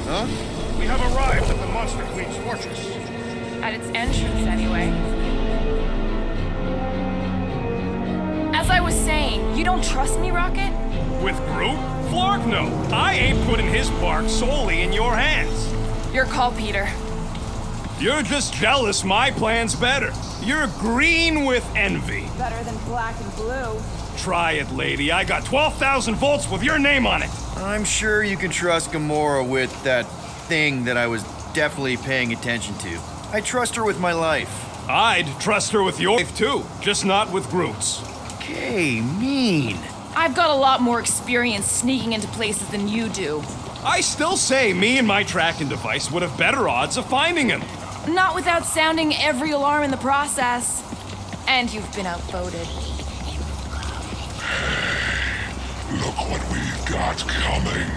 Huh? We have arrived at the Monster Queen's fortress. At its entrance, anyway. As I was saying, you don't trust me, Rocket? With Groot? Flark, no. I ain't putting his bark solely in your hands. Your call, Peter. You're just jealous my plan's better. You're green with envy. Better than black and blue. Try it, lady. I got 12,000 volts with your name on it. I'm sure you can trust Gamora with that thing that I was definitely paying attention to. I trust her with my life. I'd trust her with your life too, just not with Groot's. Okay, mean. I've got a lot more experience sneaking into places than you do. I still say me and my tracking device would have better odds of finding him. Not without sounding every alarm in the process. And you've been outvoted. Look what we've got coming.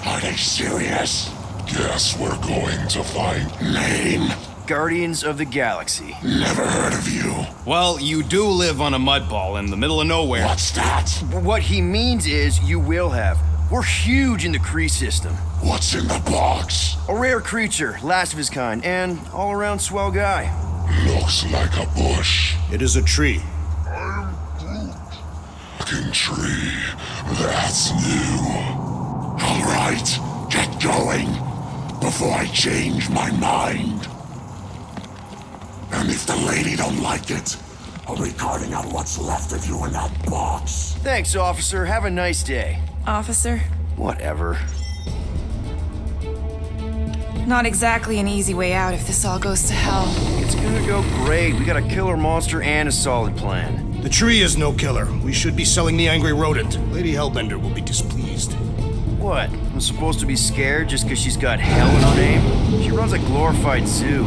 Are they serious? Guess we're going to find Lane. Guardians of the Galaxy. Never heard of you. Well, you do live on a mud ball in the middle of nowhere. What's that? What he means is you will have. We're huge in the Kree system. What's in the box? A rare creature, last of his kind, and all-around swell guy. Looks like a bush. It is a tree. Looking tree. That's new. All right, get going before I change my mind. And if the lady don't like it, I'll be carving out what's left of you in that box. Thanks, officer. Have a nice day. Officer? Whatever. Not exactly an easy way out if this all goes to hell. It's gonna go great. We got a killer monster and a solid plan. The tree is no killer. We should be selling the angry rodent. Lady Hellbender will be displeased. What? I'm supposed to be scared just because she's got hell in her name? She runs a glorified zoo.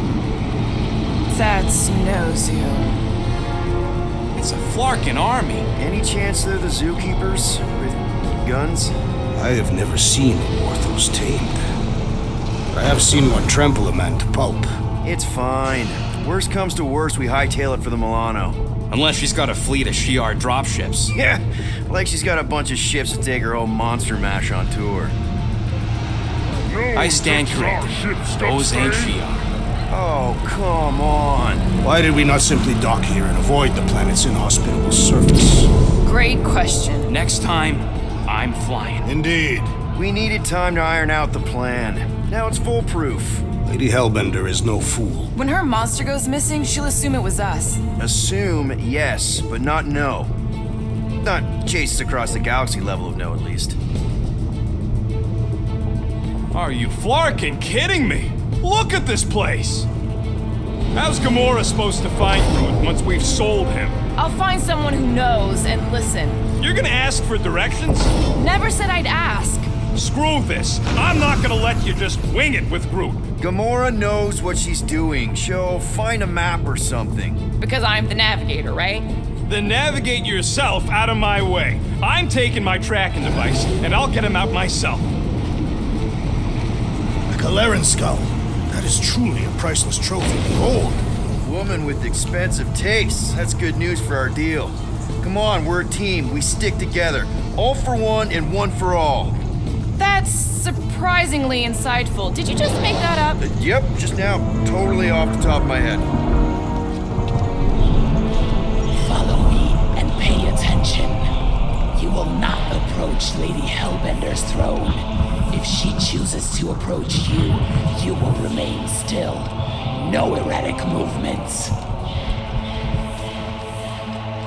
That's no zoo. It's a Flarkin army. Any chance they're the zookeepers? With guns? I have never seen a Orthos tamed. I have seen one trample a man to pulp. It's fine. Worst comes to worst, we hightail it for the Milano. Unless she's got a fleet of Shi'ar dropships. Yeah, like she's got a bunch of ships to take her whole monster mash on tour. I stand corrected. Those ain't Shi'ar. Oh, come on. Why did we not simply dock here and avoid the planet's inhospitable surface? Great question. Next time, I'm flying. Indeed. We needed time to iron out the plan. Now it's foolproof. Lady Hellbender is no fool. When her monster goes missing, she'll assume it was us. Assume yes, but not no. Not chase us across the galaxy level of no, at least. Are you Flarkin kidding me? Look at this place! How's Gamora supposed to find Groot once we've sold him? I'll find someone who knows and listen. You're gonna ask for directions? Never said I'd ask. Screw this. I'm not gonna let you just wing it with Groot. Gamora knows what she's doing. She'll find a map or something. Because I'm the navigator, right? Then navigate yourself out of my way. I'm taking my tracking device, and I'll get him out myself. A Kaleran skull. That is truly a priceless trophy. Behold. Woman with expensive tastes. That's good news for our deal. Come on, we're a team. We stick together. All for one and one for all. That's surprisingly insightful. Did you just make that up? Yep, just now. Totally off the top of my head. Follow me and pay attention. You will not approach Lady Hellbender's throne. If she chooses to approach you, you will remain still. No erratic movements.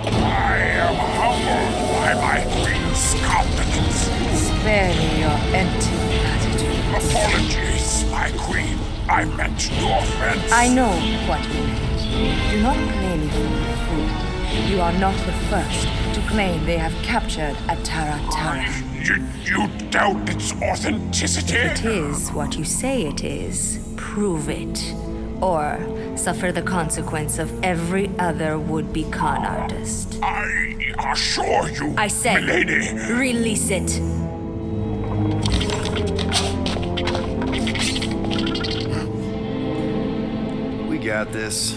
I am humbled by my queen's competence. Spare me your empty platitude. Apologies, my queen. I meant no offense. I know what you meant. Do not play me for a fool. You are not the first to claim they have captured a Tara. You doubt its authenticity? If it is what you say it is, prove it. Or suffer the consequence of every other would-be con artist. I assure you, I said, milady. Release it. We got this.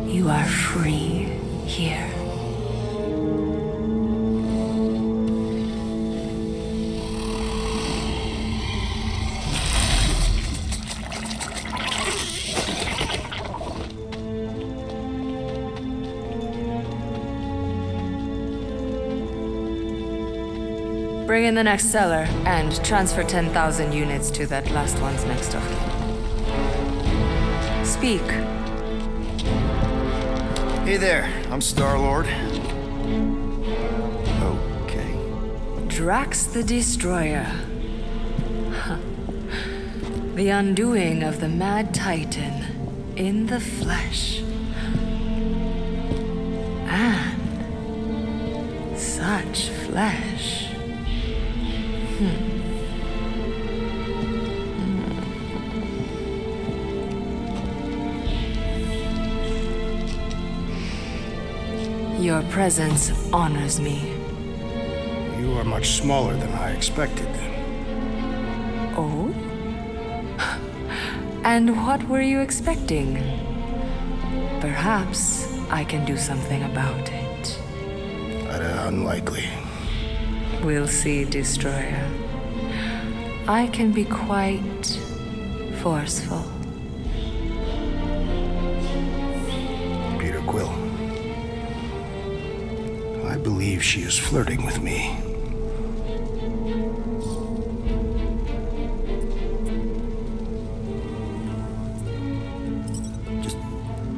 You are free here. Bring in the next seller and transfer 10,000 units to that last one's next of kin. Speak. Hey there, I'm Star-Lord. Okay. Drax the Destroyer. Huh. The undoing of the Mad Titan in the flesh. And such flesh. Your presence honors me. You are much smaller than I expected. Oh? And what were you expecting? Perhaps I can do something about it. Unlikely. We'll see, Destroyer. I can be quite forceful. Peter Quill. I believe she is flirting with me. Just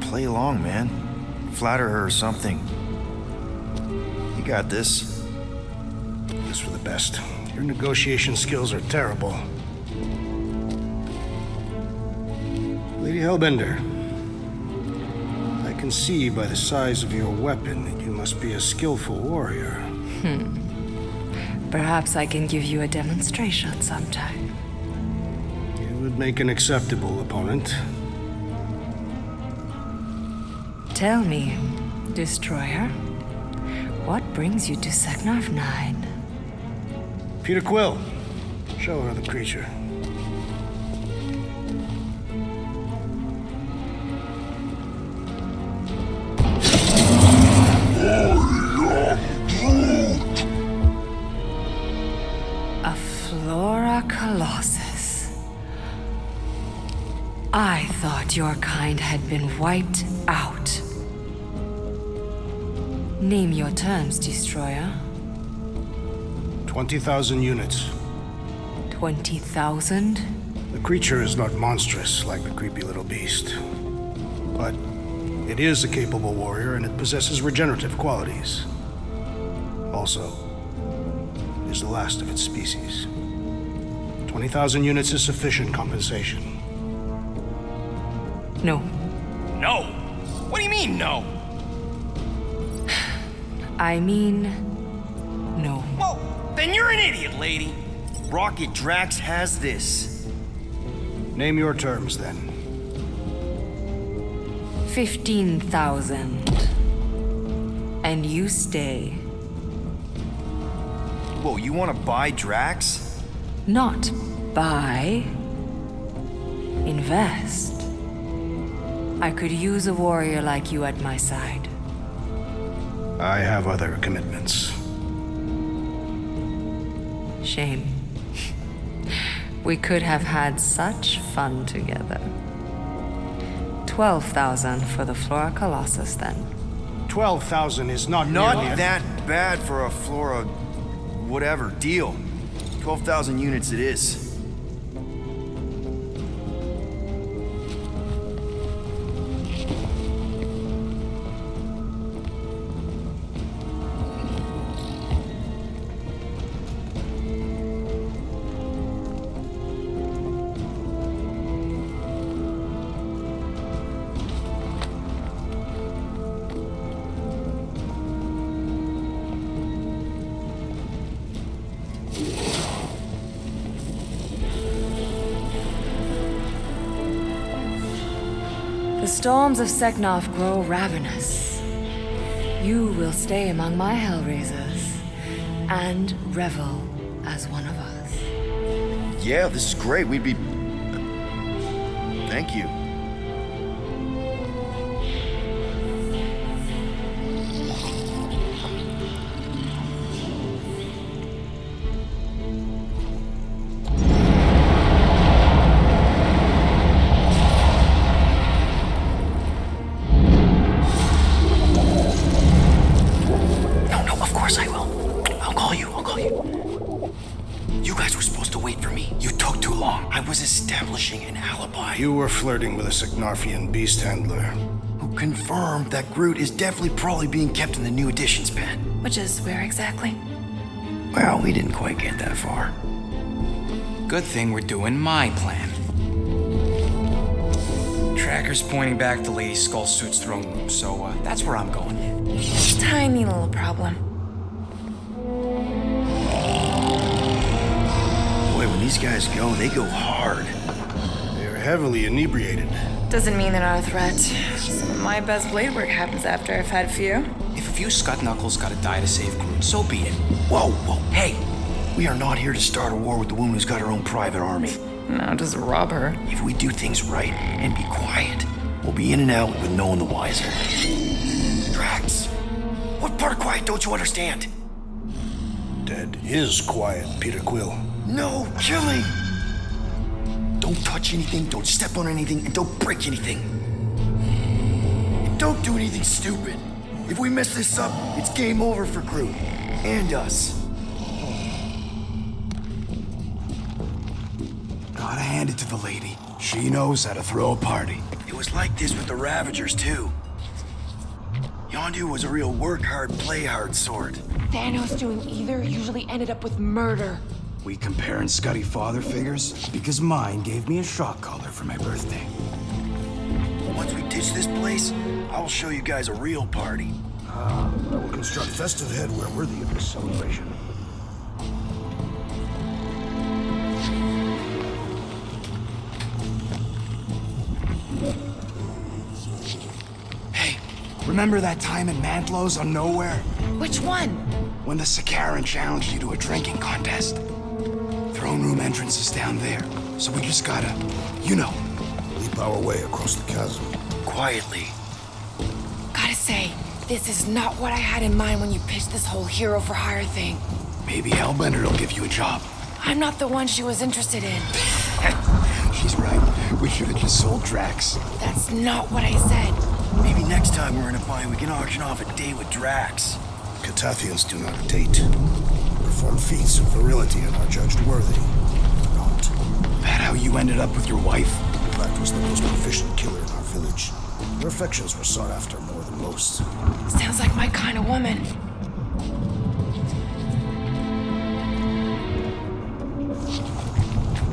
play along, man. Flatter her or something. You got this. This for the best. Your negotiation skills are terrible. Lady Hellbender, I can see by the size of your weapon that you must be a skillful warrior. Perhaps I can give you a demonstration sometime. You would make an acceptable opponent. Tell me, Destroyer, what brings you to Sector 9? Peter Quill, show her the creature. A Flora Colossus. I thought your kind had been wiped out. Name your terms, Destroyer. 20,000 units. 20,000? The creature is not monstrous like the creepy little beast. But it is a capable warrior and it possesses regenerative qualities. Also, it is the last of its species. 20,000 units is sufficient compensation. No. No! What do you mean, no? I mean, no. Well, then you're an idiot, lady. Rocket Drax has this. Name your terms then. 15,000. And you stay. Whoa, you want to buy Drax? Not buy. Invest. I could use a warrior like you at my side. I have other commitments. Shame. We could have had such fun together. 12,000 for the Flora Colossus, then. 12,000 is not Not nearly that bad for a Flora... whatever, deal. 12,000 units it is. The storms of Seknov grow ravenous. You will stay among my Hellraisers and revel as one of us. Yeah, this is great. We'd be... Thank you. You were flirting with a Seknarfian beast handler. Who confirmed that Groot is definitely probably being kept in the new additions pen. Which is where exactly? Well, we didn't quite get that far. Good thing we're doing my plan. Tracker's pointing back to Lady Skullsuit's throne room, so that's where I'm going. Tiny little problem. Boy, when these guys go, they go hard. Heavily inebriated. Doesn't mean they're not a threat. Some of my best blade work happens after I've had a few. If a few scut knuckles gotta die to save Groot, so be it. Whoa, whoa, hey! We are not here to start a war with the woman who's got her own private army. No, just rob her. If we do things right and be quiet, we'll be in and out with no one the wiser. Drax, what part of quiet don't you understand? Dead is quiet, Peter Quill. No killing! Don't touch anything, don't step on anything, and don't break anything. And don't do anything stupid. If we mess this up, it's game over for Groot. And us. Gotta hand it to the lady. She knows how to throw a party. It was like this with the Ravagers, too. Yondu was a real work hard, play hard sort. Thanos doing either usually ended up with murder. We comparing Scuddy father figures? Because mine gave me a shock collar for my birthday. Once we ditch this place, I'll show you guys a real party. I will construct festive headwear worthy of this celebration. Hey, remember that time in Mantlos on Nowhere? Which one? When the Sakaran challenged you to a drinking contest. Throne room entrance is down there, so we just gotta, you know. Leap our way across the chasm. Quietly. Gotta say, this is not what I had in mind when you pitched this whole hero for hire thing. Maybe Hellbender will give you a job. I'm not the one she was interested in. She's right. We should have just sold Drax. That's not what I said. Maybe next time we're in a bind, we can auction off a date with Drax. Catathians do not date. Perform feats of virility and are judged worthy. Not. That how you ended up with your wife? That was the most proficient killer in our village. Her affections were sought after more than most. Sounds like my kind of woman.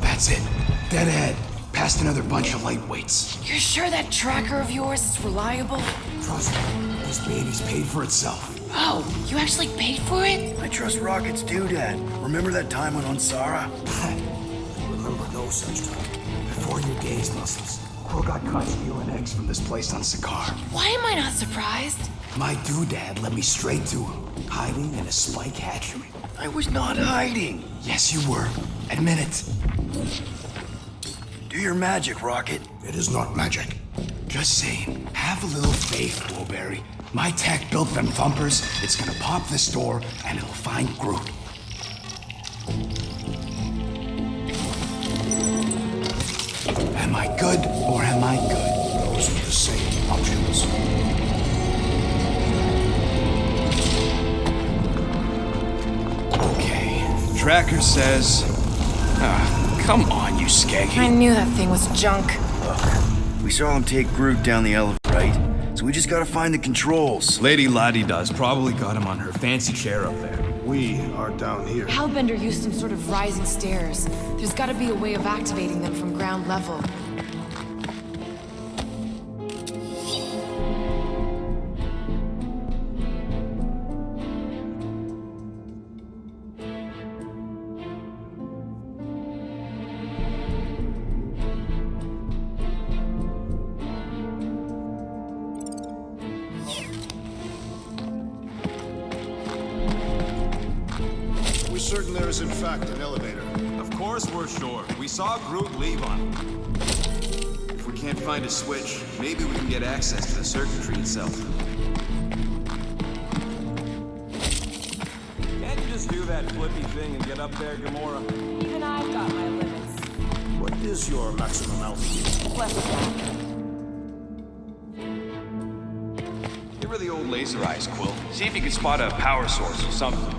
That's it. Dead ahead. Past another bunch of lightweights. You're sure that tracker of yours is reliable? Trust me, this baby's paid for itself. Oh, you actually paid for it? I trust Rocket's doodad. Remember that time on Ansara? Remember no such time. Before your days, muscles. Quill got caught stealing eggs from this place on Sakaar. Why am I not surprised? My doodad led me straight to him, hiding in a spike hatchery. I was not hiding. Yes, you were. Admit it. Do your magic, Rocket. It is not magic. Just saying, have a little faith, Blueberry. My tech built them thumpers. It's gonna pop this door, and it'll find Groot. Am I good, or am I good? Those are the same options. Okay. Tracker says... come on, you skeggy. I knew that thing was junk. Look, we saw him take Groot down the elevator, right? So we just gotta find the controls. Lady Lottie does probably got him on her fancy chair up there. We are down here. Hellbender used some sort of rising stairs. There's gotta be a way of activating them from ground level. certain there is in fact an elevator? Of course we're sure. We saw Groot leave on it. If we can't find a switch, maybe we can get access to the circuitry itself. Can't you just do that flippy thing and get up there, Gamora? Even I've got my limits. What is your maximum altitude? Less than that. Give her the old laser eyes, Quill. See if you can spot a power source or something.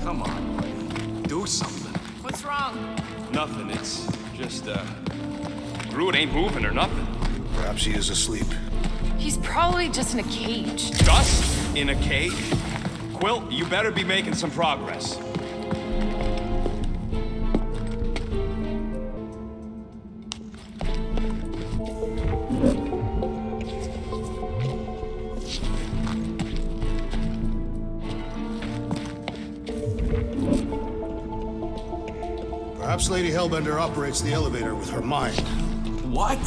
Come on, buddy. Do something. What's wrong? Nothing, it's just, Groot ain't moving or nothing. Perhaps he is asleep. He's probably just in a cage. Just in a cage? Quill, you better be making some progress. Perhaps Lady Hellbender operates the elevator with her mind. What?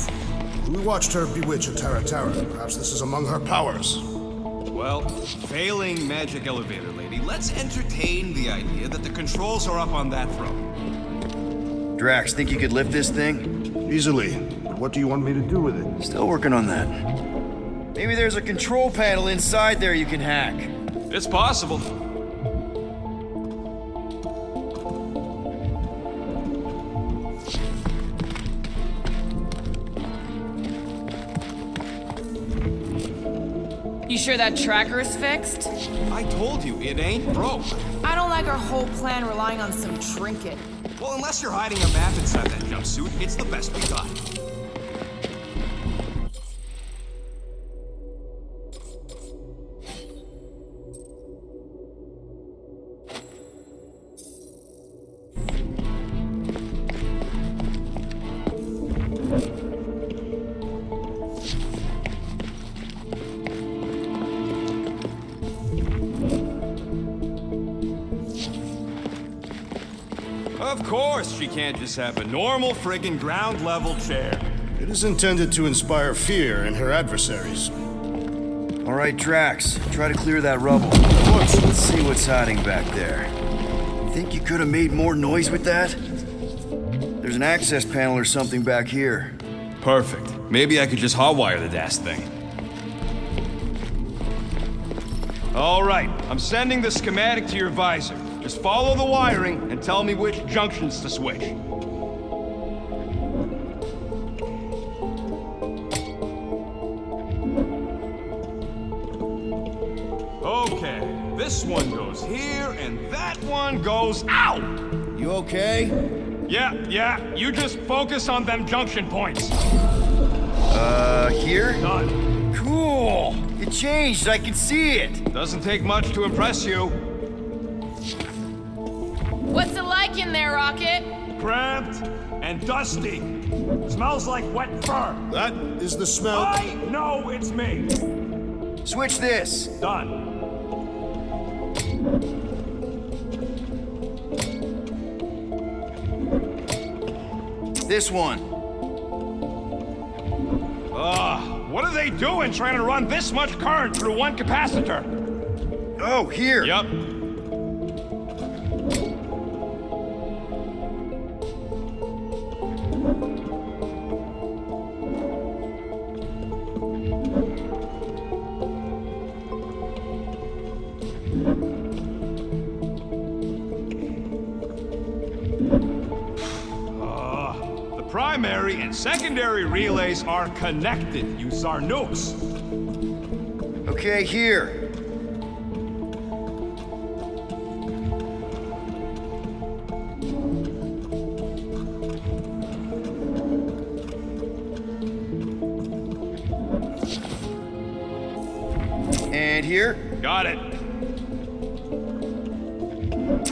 We watched her bewitch a Terra Terra. Perhaps this is among her powers. Well, failing magic elevator lady, let's entertain the idea that the controls are up on that throne. Drax, think you could lift this thing? Easily. But what do you want me to do with it? Still working on that. Maybe there's a control panel inside there you can hack. It's possible. You sure that tracker is fixed? I told you, it ain't broke. I don't like our whole plan relying on some trinket. Well, unless you're hiding a map inside that jumpsuit, it's the best we got. Of course she can't just have a normal friggin' ground-level chair. It is intended to inspire fear in her adversaries. All right, Drax, try to clear that rubble. Let's see what's hiding back there. Think you could have made more noise with that? There's an access panel or something back here. Perfect. Maybe I could just hotwire the DAS thing. All right, I'm sending the schematic to your visor. Just follow the wiring and tell me which junctions to switch. Okay, this one goes here and that one goes out. You okay? Yeah, you just focus on them junction points. Here? Done. Cool! It changed, I can see it! Doesn't take much to impress you. What's it like in there, Rocket? Cramped and dusty. Smells like wet fur. That is the smell. I know it's me. Switch this! Done. This one. What are they doing trying to run this much current through one capacitor? Oh, here! Yup. Primary and secondary relays are connected, you Zarnooks. Okay, here. And here. Got it.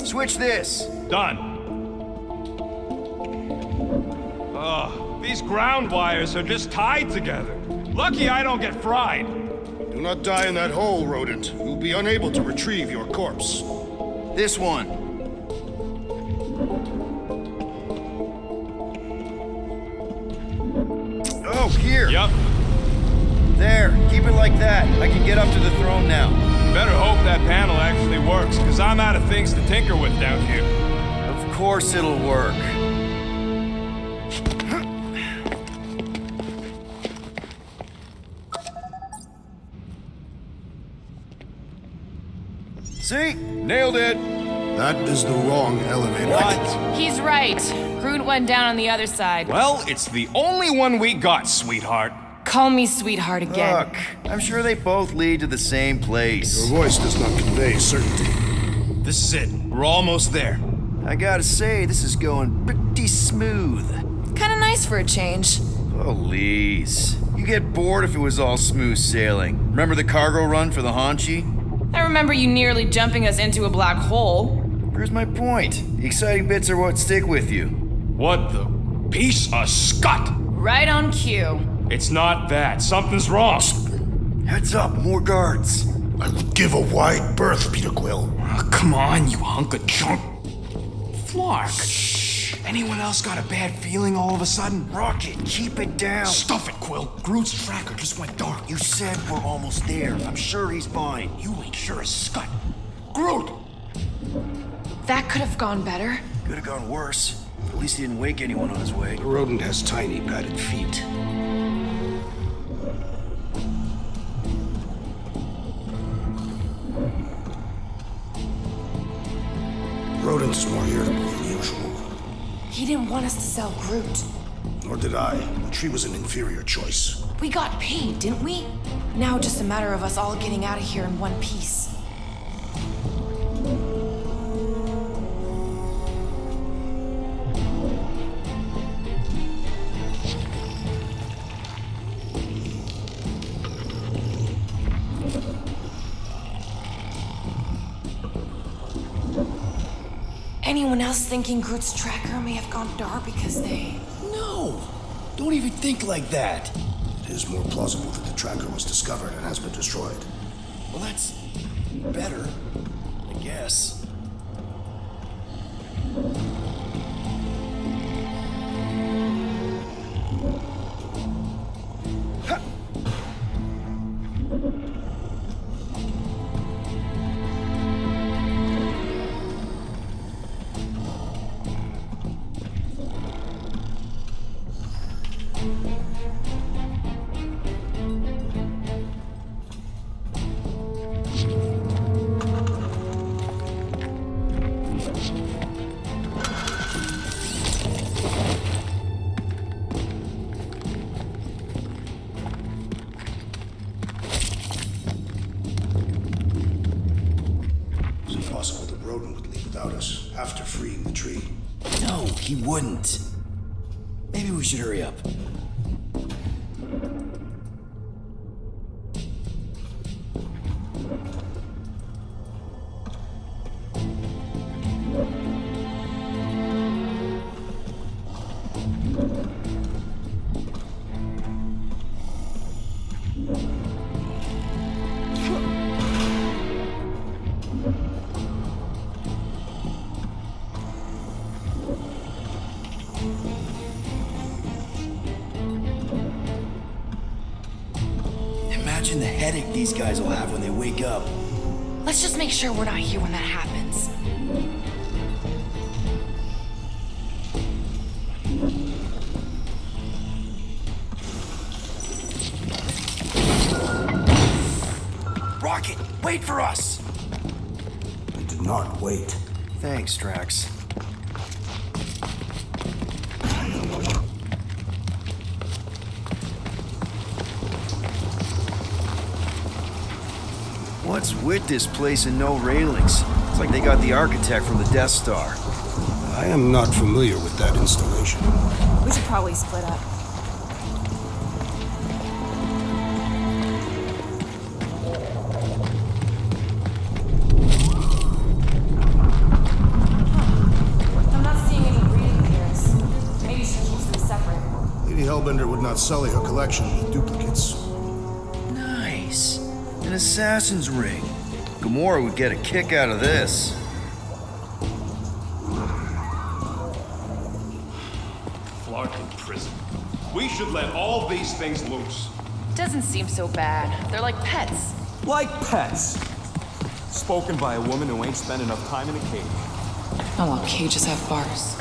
Switch this. Done. These ground wires are just tied together. Lucky I don't get fried. Do not die in that hole, rodent. You'll be unable to retrieve your corpse. This one. here. Yup. There, keep it like that. I can get up to the throne now. Better hope that panel actually works, because I'm out of things to tinker with down here. Of course it'll work. See? Nailed it. That is the wrong elevator. What? He's right. Groot went down on the other side. Well, it's the only one we got, sweetheart. Call me sweetheart again. Look, I'm sure they both lead to the same place. Your voice does not convey certainty. This is it. We're almost there. I gotta say, this is going pretty smooth. Kinda nice for a change. Please. You get bored if it was all smooth sailing. Remember the cargo run for the Hanchi? I remember you nearly jumping us into a black hole. Here's my point. The exciting bits are what stick with you. What the piece of scut? Right on cue. It's not that. Something's wrong. Heads up, more guards. I would give a wide berth, Peter Quill. Oh, come on, you hunk of junk. Flark. Anyone else got a bad feeling all of a sudden? Rocket, keep it down. Stuff it, Quill. Groot's tracker just went dark. You said we're almost there. I'm sure he's fine. You ain't sure as scut. Groot! That could have gone better. Could have gone worse. At least he didn't wake anyone on his way. The rodent has tiny padded feet. Rodent is more irritable than usual. He didn't want us to sell Groot. Nor did I. The tree was an inferior choice. We got paid, didn't we? Now just a matter of us all getting out of here in one piece. Anyone else thinking Groot's tracker may have gone dark because they... No! Don't even think like that. It is more plausible that the tracker was discovered and has been destroyed. Well, that's better, I guess. After freeing the tree. No, he wouldn't. Maybe we should hurry up. Imagine the headache these guys will have when they wake up. Let's just make sure we're not here when that happens. Rocket, wait for us! We did not wait. Thanks, Drax. What's with this place and no railings? It's like they got the architect from the Death Star. I am not familiar with that installation. We should probably split up. I'm not seeing any breeding pairs. Maybe she keeps them separate. Lady Hellbender would not sully her collection with duplicates. Nice. An assassin's ring. Gamora would get a kick out of this. Flark in prison. We should let all these things loose. Doesn't seem so bad. They're like pets. Like pets. Spoken by a woman who ain't spent enough time in a cage. Oh, well, cages have bars.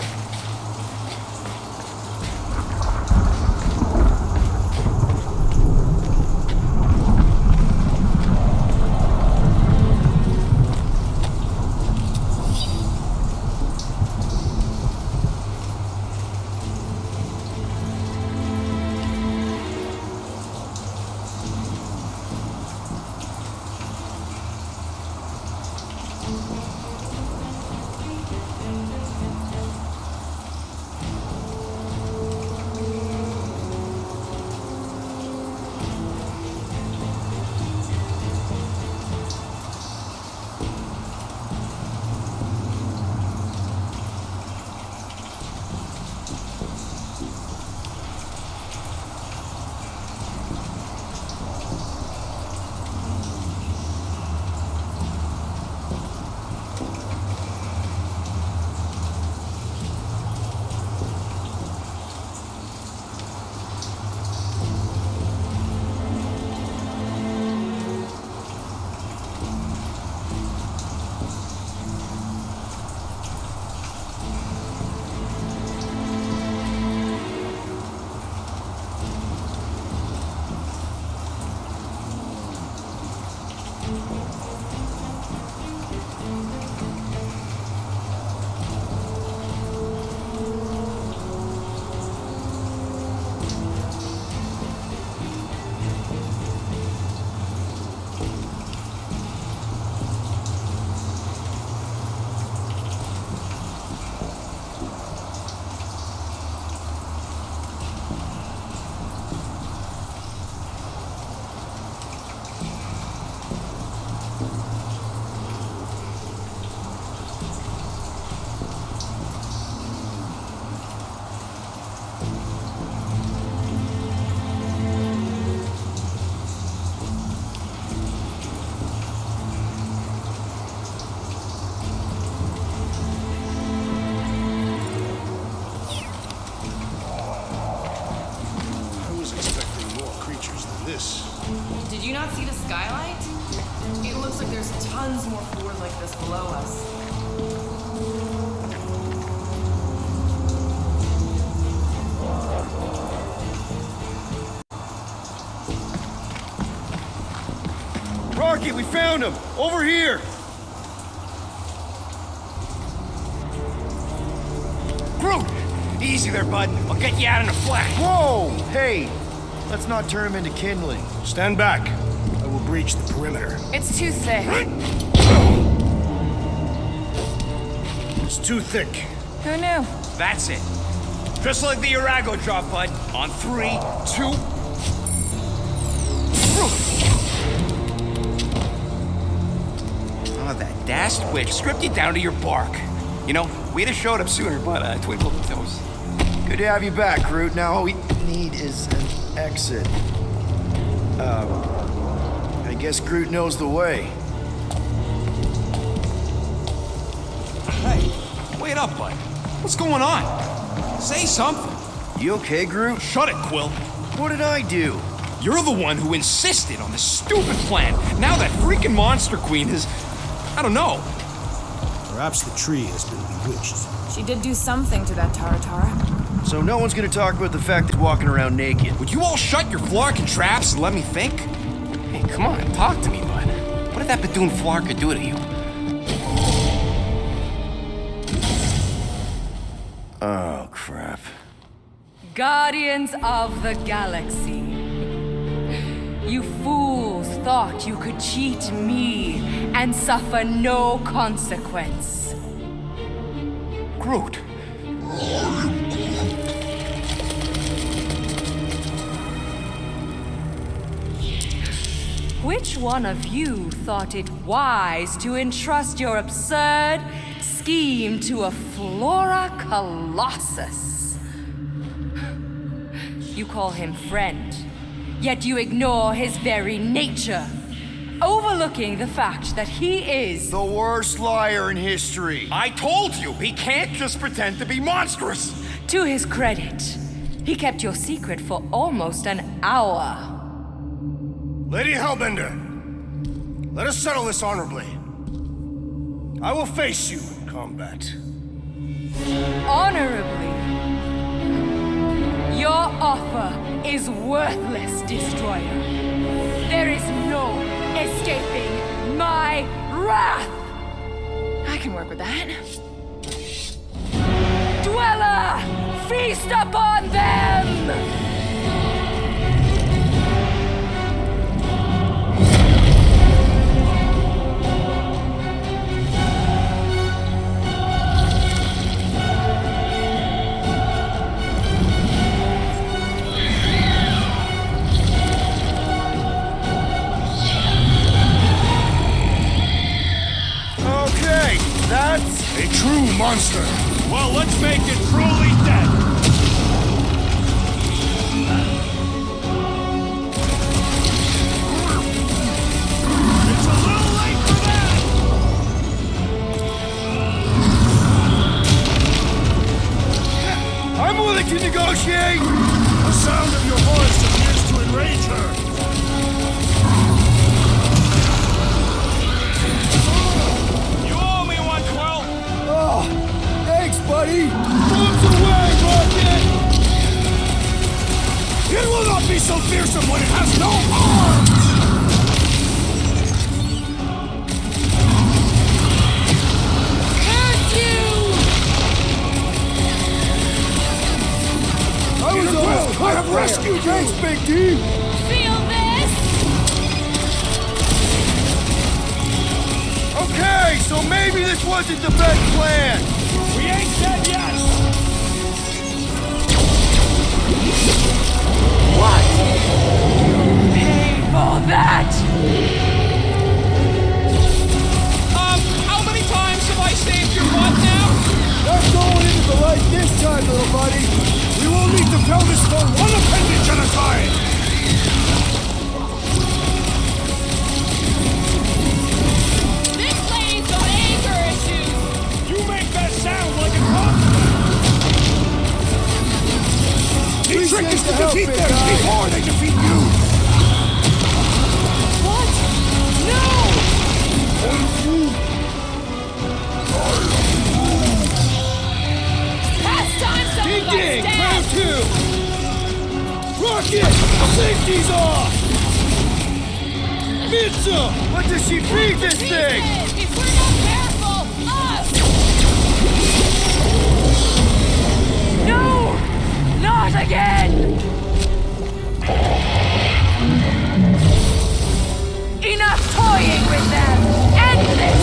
Did you not see the skylight? It looks like there's tons more floors like this below us. Rocky, we found him! Over here! Groot! Easy there, bud. I'll get you out in a flash. Whoa! Hey! Let's not turn him into kindling. Stand back. I will breach the perimeter. It's too thick. It's too thick. Who knew? That's it. Just like the Arago drop, bud. On 3, 2... Oh, that dashed witch stripped you down to your bark. You know, we'd have showed up sooner, but twinkle toes. Good to have you back, Groot. Now all we need is an exit. I guess Groot knows the way. Hey, wait up, bud. What's going on? Say something. You okay, Groot? Shut it, Quill. What did I do? You're the one who insisted on this stupid plan. Now that freaking Monster Queen has... I don't know. Perhaps the tree has been bewitched. She did do something to that Tara. So no one's gonna talk about the fact that he's walking around naked. Would you all shut your flarkin' traps and let me think? Hey, come on, talk to me, bud. What did that Badoon Flarker do to you? Oh, crap. Guardians of the Galaxy. You fools thought you could cheat me and suffer no consequence. Groot. Which one of you thought it wise to entrust your absurd scheme to a Flora Colossus? You call him friend, yet you ignore his very nature, overlooking the fact that he is The worst liar in history. I told you, he can't just pretend to be monstrous. To his credit, He kept your secret for almost an hour. Lady Hellbender, let us settle this honorably. I will face you in combat. Honorably? Your offer is worthless, Destroyer. There is no escaping my wrath! I can work with that. Dweller! Feast upon them! Okay, that's a true monster. Well, let's make it truly dead. It's a little late for that. I'm willing to negotiate! The sound of your voice appears to enrage her. You owe me one, Quill. Oh, thanks, buddy! Moves away, Rocket! It will not be so fearsome when it has no arms! Curse you! I have rescued you! Thanks, Big D! Feel this? Okay, so maybe this wasn't the best plan! We ain't dead yet. What? You pay for that! How many times have I saved your butt now? Not going into the light this time, little buddy! We will need to pelvis for one appendage at a time! This lady's got anger issues! You make that sound like a cop. The trick is to defeat them before they defeat you! What? No! Past time someone got Ding! stabbed! Round two! Rocket! Safety's off! Mitchell! What does she feed this thing? If we're not careful, us! No! Not again! Enough toying with them! End this!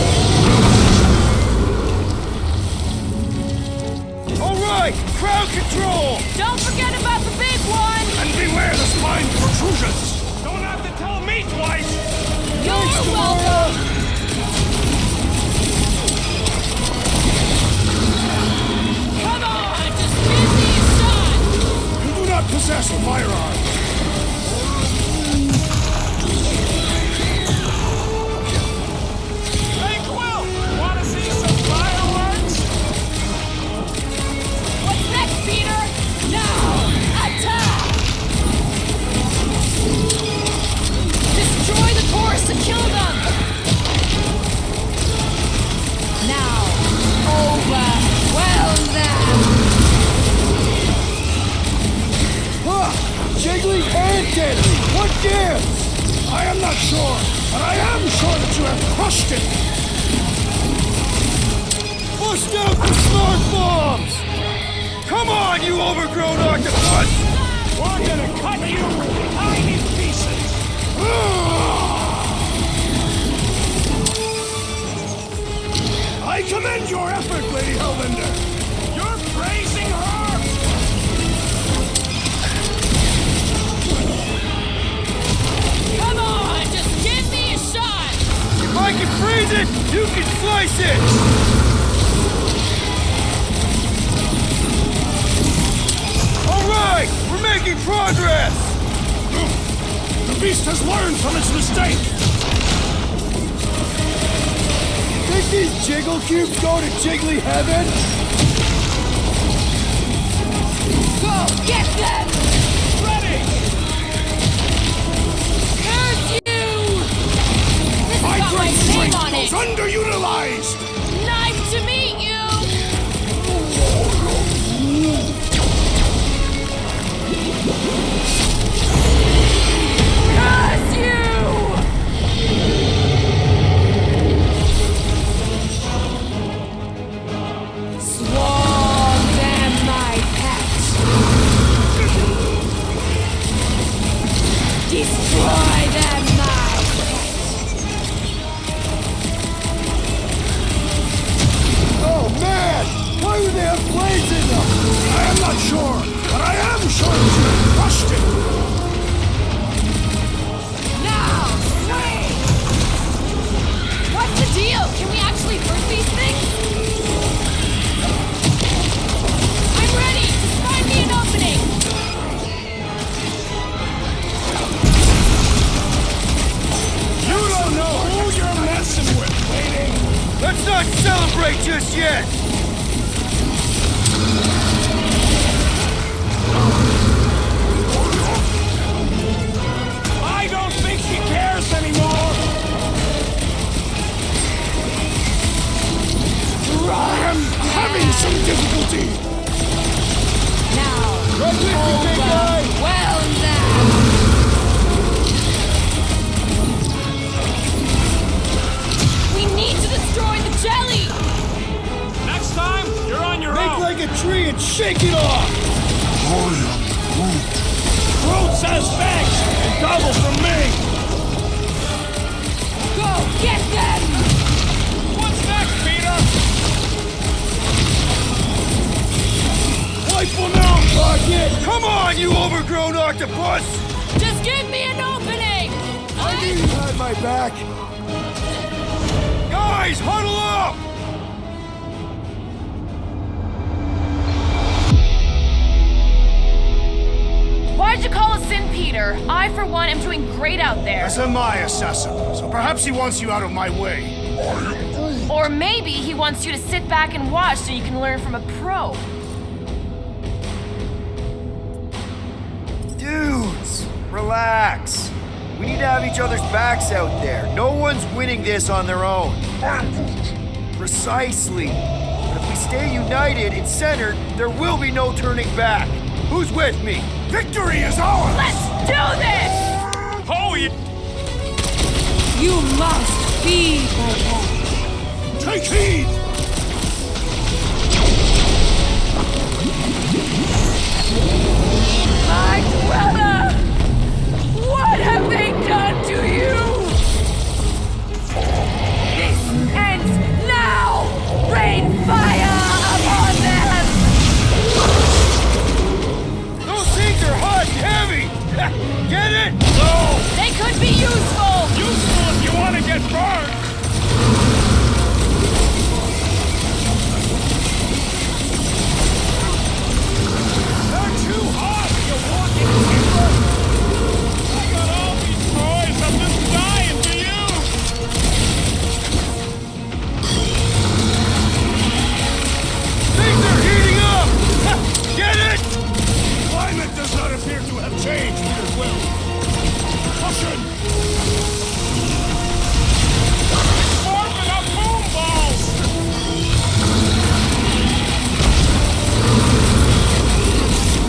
Alright! Crowd control! Don't forget about the big one! And beware the spine protrusions! Don't have to tell me twice. You're welcome! Come on, just give me a shot! You do not possess a firearm! Hey, Quill, wanna see some fireworks? What's next, Peter? Now, attack! Destroy the chorus to kill them! Now, overwhelm them! Huh! Jiggly and deadly! What gives? I am not sure, but I am sure that you have crushed it! Bust out the smart bombs! Come on, you overgrown octopus! We're gonna cut you in tiny pieces. I commend your effort, Lady Hellbender! You're praising her. Come on, just give me a shot! If I can freeze it, you can slice it! Alright! We're making progress! The beast has learned from its mistake! Think these jiggle cubes go to jiggly heaven? Go get them! Ready! Curse you! This has got my name on it! Underutilized! Nice to meet you! Curse you! Swarm them, my pet! Destroy them, my pet! Oh man! Why do they have blades in them? I am not sure, but I am sure that you have crushed it! Now, swing! What's the deal? Can we actually hurt these things? I'm ready! Just find me an opening! You don't know who you're messing with, lady! Let's not celebrate just yet! I don't think she cares anymore! I am having some difficulty! Now, big guy! well now! We need to destroy the jelly! Next time, you're on your Make own! like a tree and shake it off! Groot says thanks! And double from me! Go get them! What's next, Peter? Wipe them out, Rocket! Come on, you overgrown octopus! Just give me an opening! I knew you had my back! Guys, huddle up! Why'd you call us in, Peter? I, for one, am doing great out there. That's a my assassin, so perhaps he wants you out of my way. Or maybe he wants you to sit back and watch so you can learn from a pro. Dudes, relax. We need to have each other's backs out there. No one's winning this on their own. Precisely. But if we stay united and centered, there will be no turning back. Who's with me? Victory is ours! Let's do this! Oh, you... You must be my Take heed! My dweller! What have they done to you? This ends now! Rain fire upon them! Those things are hot and heavy! Get it? No! They could be useful! Useful if you want to get burned! They're too hot, you walking timber! I got all these toys, I'm just dying for you! Things are heating up! Get it? Climate does not appear to have changed, Peter Quill. Caution! Forming up boom balls!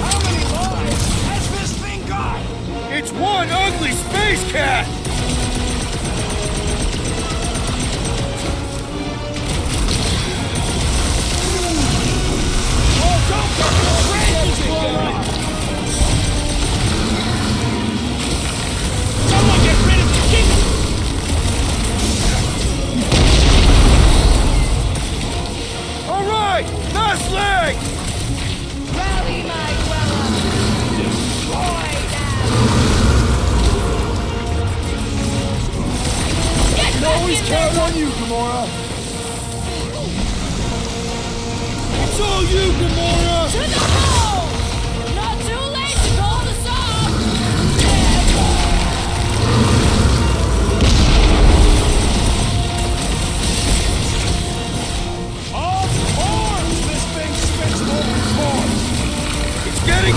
How many lives has this thing got? It's one ugly space cat! Oh, don't get crazy! Someone get rid of the king! All right, last leg! Rally, my dweller! Destroy them! Get back Always in count there! on you, Gamora! It's all you, Gamora! To the goal! Not too late to call the song! Of course, this thing spits molten core! It's getting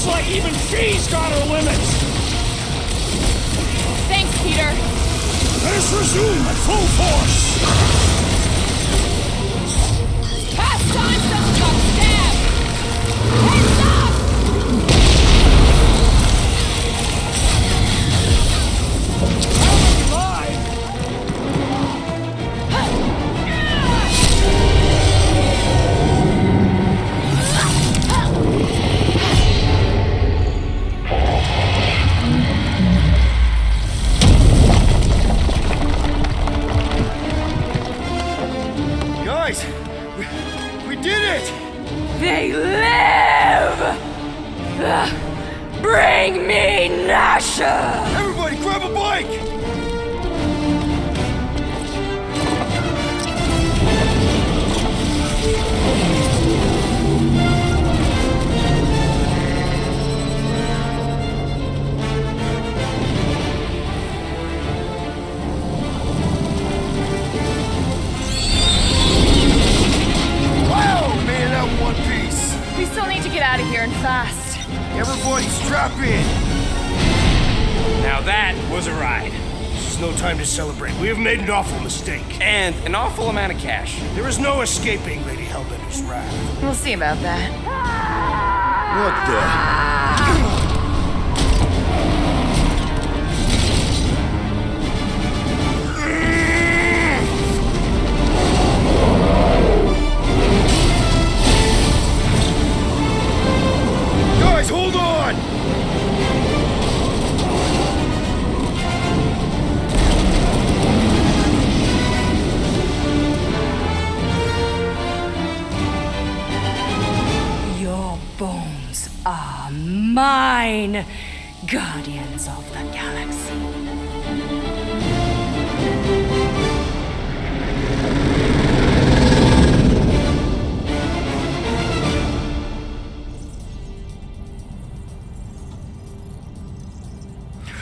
Looks like even she's got her limits! Thanks, Peter. Let us resume at full force! Past time someone got stabbed! Heads up! Guys, we did it! They live! Bring me Nasha! Everybody grab a bike! Wow, man, that one piece! We still need to get out of here and fast. Everybody strap in! Now that was a ride. This is no time to celebrate. We have made an awful mistake. And an awful amount of cash. There is no escaping Lady Hellbender's wrath. We'll see about that. What the? Guys, hold on! Your bones are mine, guardians of the galaxy.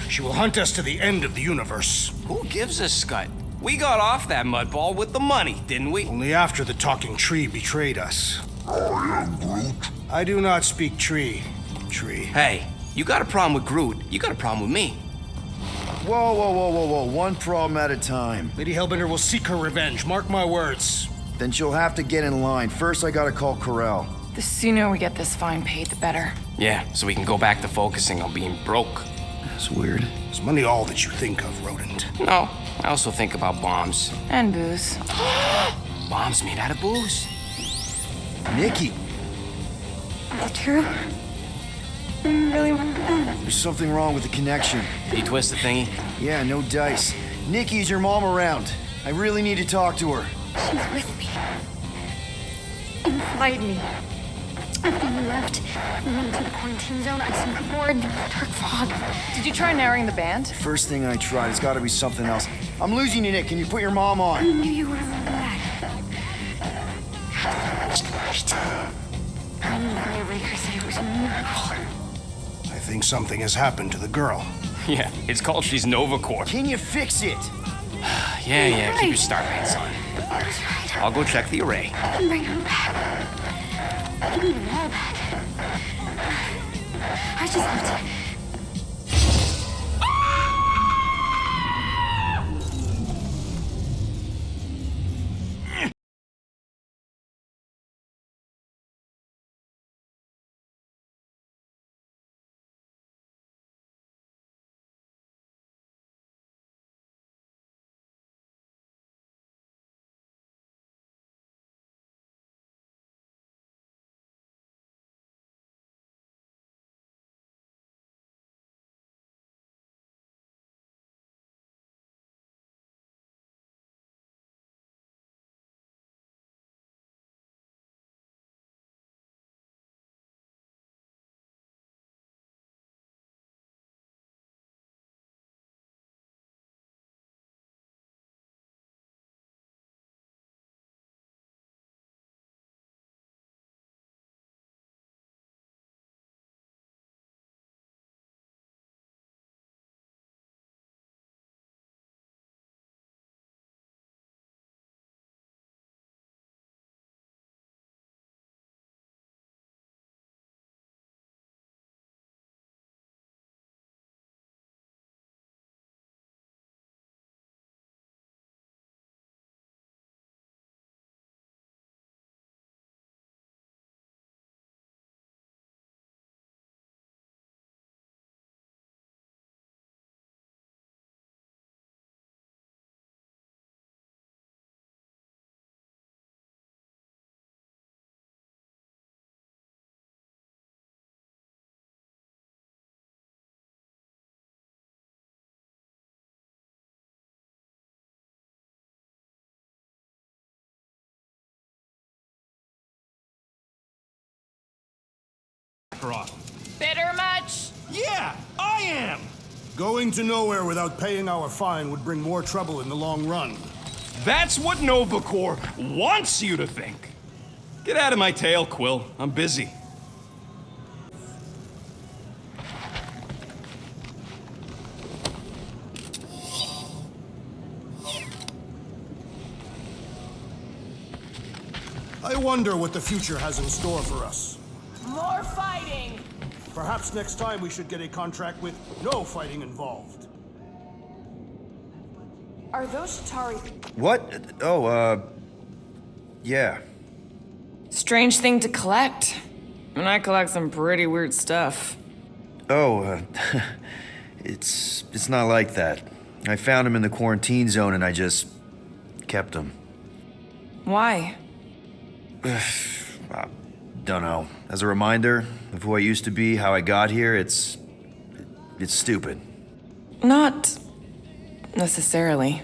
She will hunt us to the end of the universe. Who gives a scut? We got off that mudball with the money, didn't we? Only after the talking tree betrayed us. I am Groot. I do not speak tree. Hey, you got a problem with Groot, you got a problem with me. Whoa, whoa, whoa, whoa, whoa. One problem at a time. Lady Hellbender will seek her revenge. Mark my words. Then she'll have to get in line. First, I gotta call Corel. The sooner we get this fine paid, the better. Yeah, so we can go back to focusing on being broke. That's weird. Is money all that you think of, rodent? No, I also think about bombs. And booze. Bombs made out of booze. Nikki, True. Really want there's something wrong with the connection. Did you twist the thingy? Yeah, no dice. Nikki, is your mom around? I really need to talk to her. She's with me. Inside me. After you left, we went to the quarantine zone. I snuck aboard the dark fog. Did you try narrowing the band? First thing I tried, it's gotta be something else. I'm losing you, Nick. Can you put your mom on? Maybe you would have run back. I knew Firebreaker said it was a miracle. I think something has happened to the girl. Yeah, it's called she's Nova Corp. Can you fix it? Yeah, keep your star pants on. That's right. I'll go check the array. I can bring her back. I can even all back. I just have to Kakarot. Bitter much? Yeah, I am! Going to nowhere without paying our fine would bring more trouble in the long run. That's what Nova Corp wants you to think. Get out of my tail, Quill. I'm busy. I wonder what the future has in store for us. More fighting! Perhaps next time we should get a contract with no fighting involved. Are those Shatari? What? Oh, yeah. Strange thing to collect. And I collect some pretty weird stuff. Oh, it's not like that. I found him in the quarantine zone and I just kept him. Why? Dunno. As a reminder of who I used to be, how I got here, it's stupid. Not necessarily.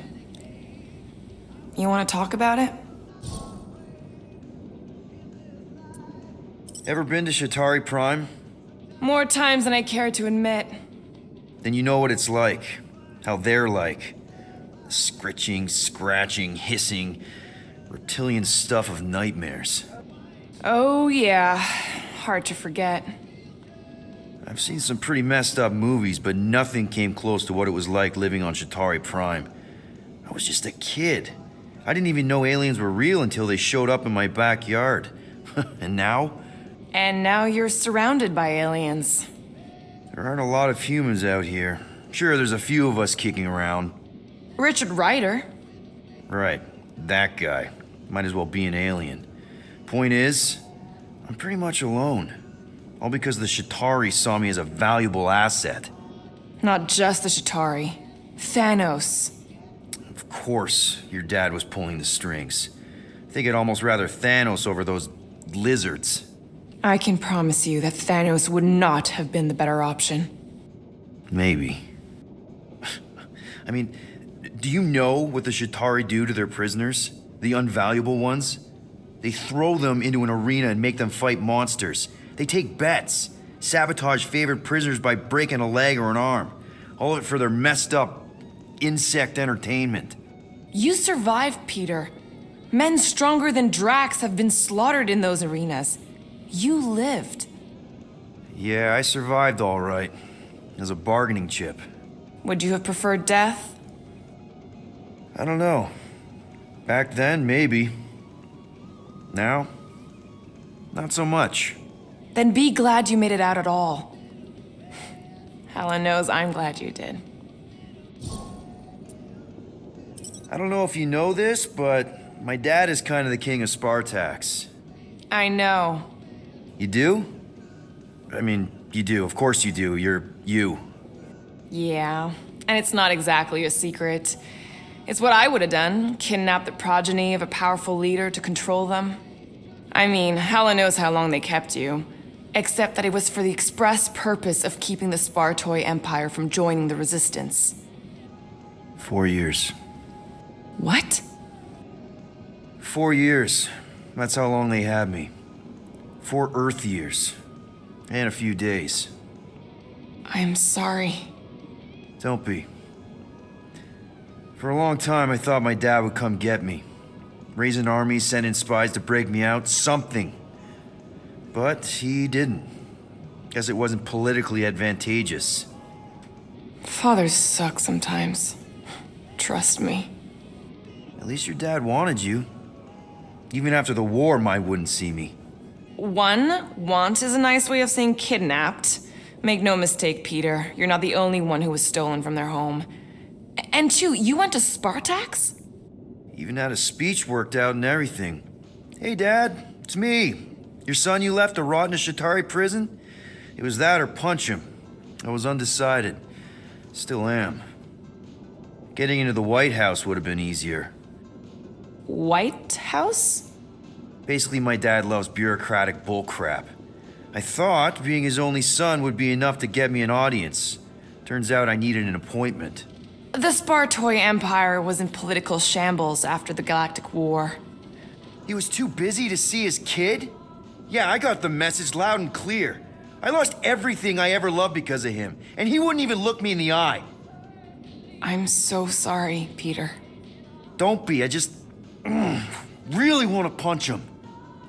You want to talk about it? Ever been to Shatari Prime? More times than I care to admit. Then you know what it's like. How they're like. The scritching, scratching, hissing, reptilian stuff of nightmares. Oh yeah, hard to forget. I've seen some pretty messed up movies, but nothing came close to what it was like living on Shatari Prime. I was just a kid. I didn't even know aliens were real until they showed up in my backyard. And now? And now you're surrounded by aliens. There aren't a lot of humans out here. Sure, there's a few of us kicking around. Richard Ryder. Right, that guy. Might as well be an alien. Point is, I'm pretty much alone. All because the Shatari saw me as a valuable asset. Not just the Shatari. Thanos. Of course, your dad was pulling the strings. I think I'd almost rather Thanos over those lizards. I can promise you that Thanos would not have been the better option. Maybe. I mean, do you know what the Shatari do to their prisoners? The unvaluable ones? They throw them into an arena and make them fight monsters. They take bets, sabotage favorite prisoners by breaking a leg or an arm. All of it for their messed up insect entertainment. You survived, Peter. Men stronger than Drax have been slaughtered in those arenas. You lived. Yeah, I survived all right. As a bargaining chip. Would you have preferred death? I don't know. Back then, maybe. Now, not so much. Then be glad you made it out at all. Helen knows I'm glad you did. I don't know if you know this, but my dad is kind of the king of Spartax. I know. You do? I mean, you do. Of course you do. You're you. Yeah, and it's not exactly a secret. It's what I would have done, kidnap the progeny of a powerful leader to control them. I mean, Hela knows how long they kept you. Except that it was for the express purpose of keeping the Spartoi Empire from joining the Resistance. 4 years. What? 4 years. That's how long they had me. 4 Earth years. And a few days. I'm sorry. Don't be. For a long time, I thought my dad would come get me. Raise an army, send in spies to break me out, something. But he didn't. Guess it wasn't politically advantageous. Fathers suck sometimes. Trust me. At least your dad wanted you. Even after the war, Mai wouldn't see me. Want is a nice way of saying kidnapped. Make no mistake, Peter. You're not the only one who was stolen from their home. And 2, you went to Spartax? Even had a speech worked out and everything. Hey, Dad, it's me. Your son you left to rot in a Shatari prison? It was that or punch him. I was undecided. Still am. Getting into the White House would have been easier. White House? Basically, my dad loves bureaucratic bullcrap. I thought being his only son would be enough to get me an audience. Turns out I needed an appointment. The Spartoi Empire was in political shambles after the Galactic War. He was too busy to see his kid? Yeah, I got the message loud and clear. I lost everything I ever loved because of him, and he wouldn't even look me in the eye. I'm so sorry, Peter. Don't be, I just really want to punch him.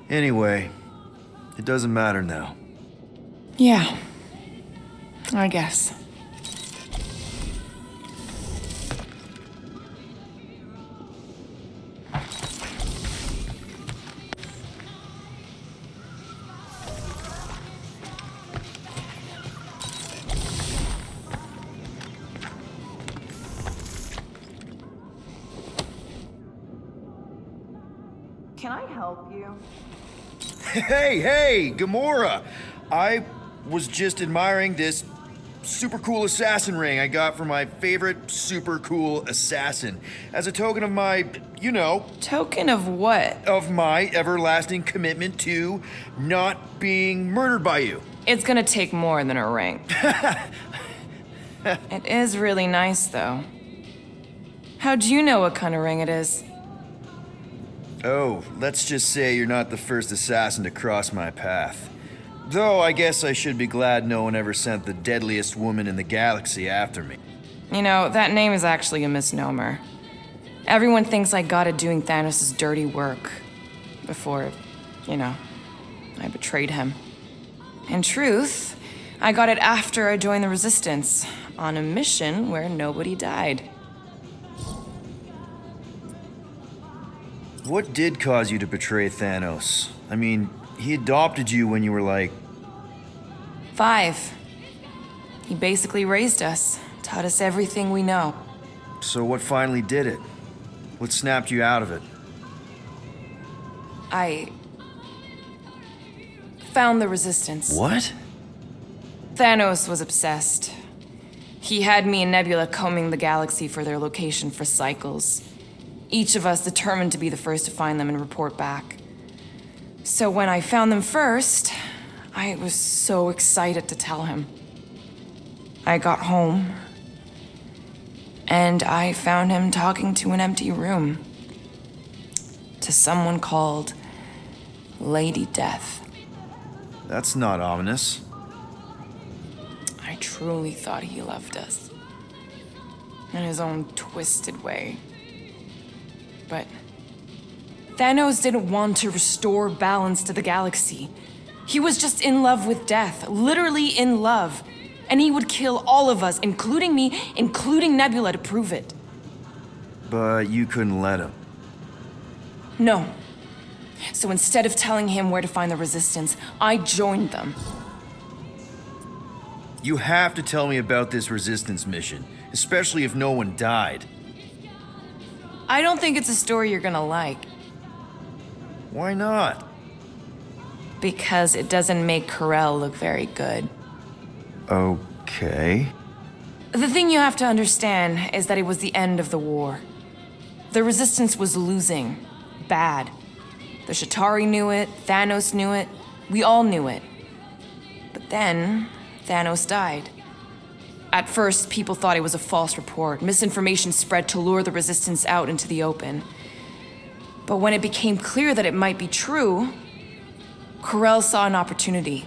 Anyway, it doesn't matter now. Yeah, I guess. Can I help you? Hey, Gamora! I was just admiring this super cool assassin ring I got from my favorite super cool assassin. As a token of my, Token of what? of my everlasting commitment to not being murdered by you. It's gonna take more than a ring. It is really nice, though. How'd you know what kind of ring it is? Oh, let's just say you're not the first assassin to cross my path. Though I guess I should be glad no one ever sent the deadliest woman in the galaxy after me. You know, that name is actually a misnomer. Everyone thinks I got it doing Thanos' dirty work. Before, I betrayed him. In truth, I got it after I joined the Resistance, on a mission where nobody died. What did cause you to betray Thanos? I mean, he adopted you when you were like... 5. He basically raised us, taught us everything we know. So what finally did it? What snapped you out of it? I found the Resistance. What? Thanos was obsessed. He had me and Nebula combing the galaxy for their location for cycles. Each of us determined to be the first to find them and report back. So when I found them first, I was so excited to tell him. I got home, and I found him talking to an empty room. To someone called Lady Death. That's not ominous. I truly thought he loved us. In his own twisted way. But Thanos didn't want to restore balance to the galaxy. He was just in love with death, literally in love. And he would kill all of us, including me, including Nebula, to prove it. But you couldn't let him. No. So instead of telling him where to find the Resistance, I joined them. You have to tell me about this Resistance mission, especially if no one died. I don't think it's a story you're gonna like. Why not? Because it doesn't make Carell look very good. Okay. The thing you have to understand is that it was the end of the war. The Resistance was losing. Bad. The Chitauri knew it, Thanos knew it, we all knew it. But then, Thanos died. At first, people thought it was a false report. Misinformation spread to lure the Resistance out into the open. But when it became clear that it might be true, Carell saw an opportunity.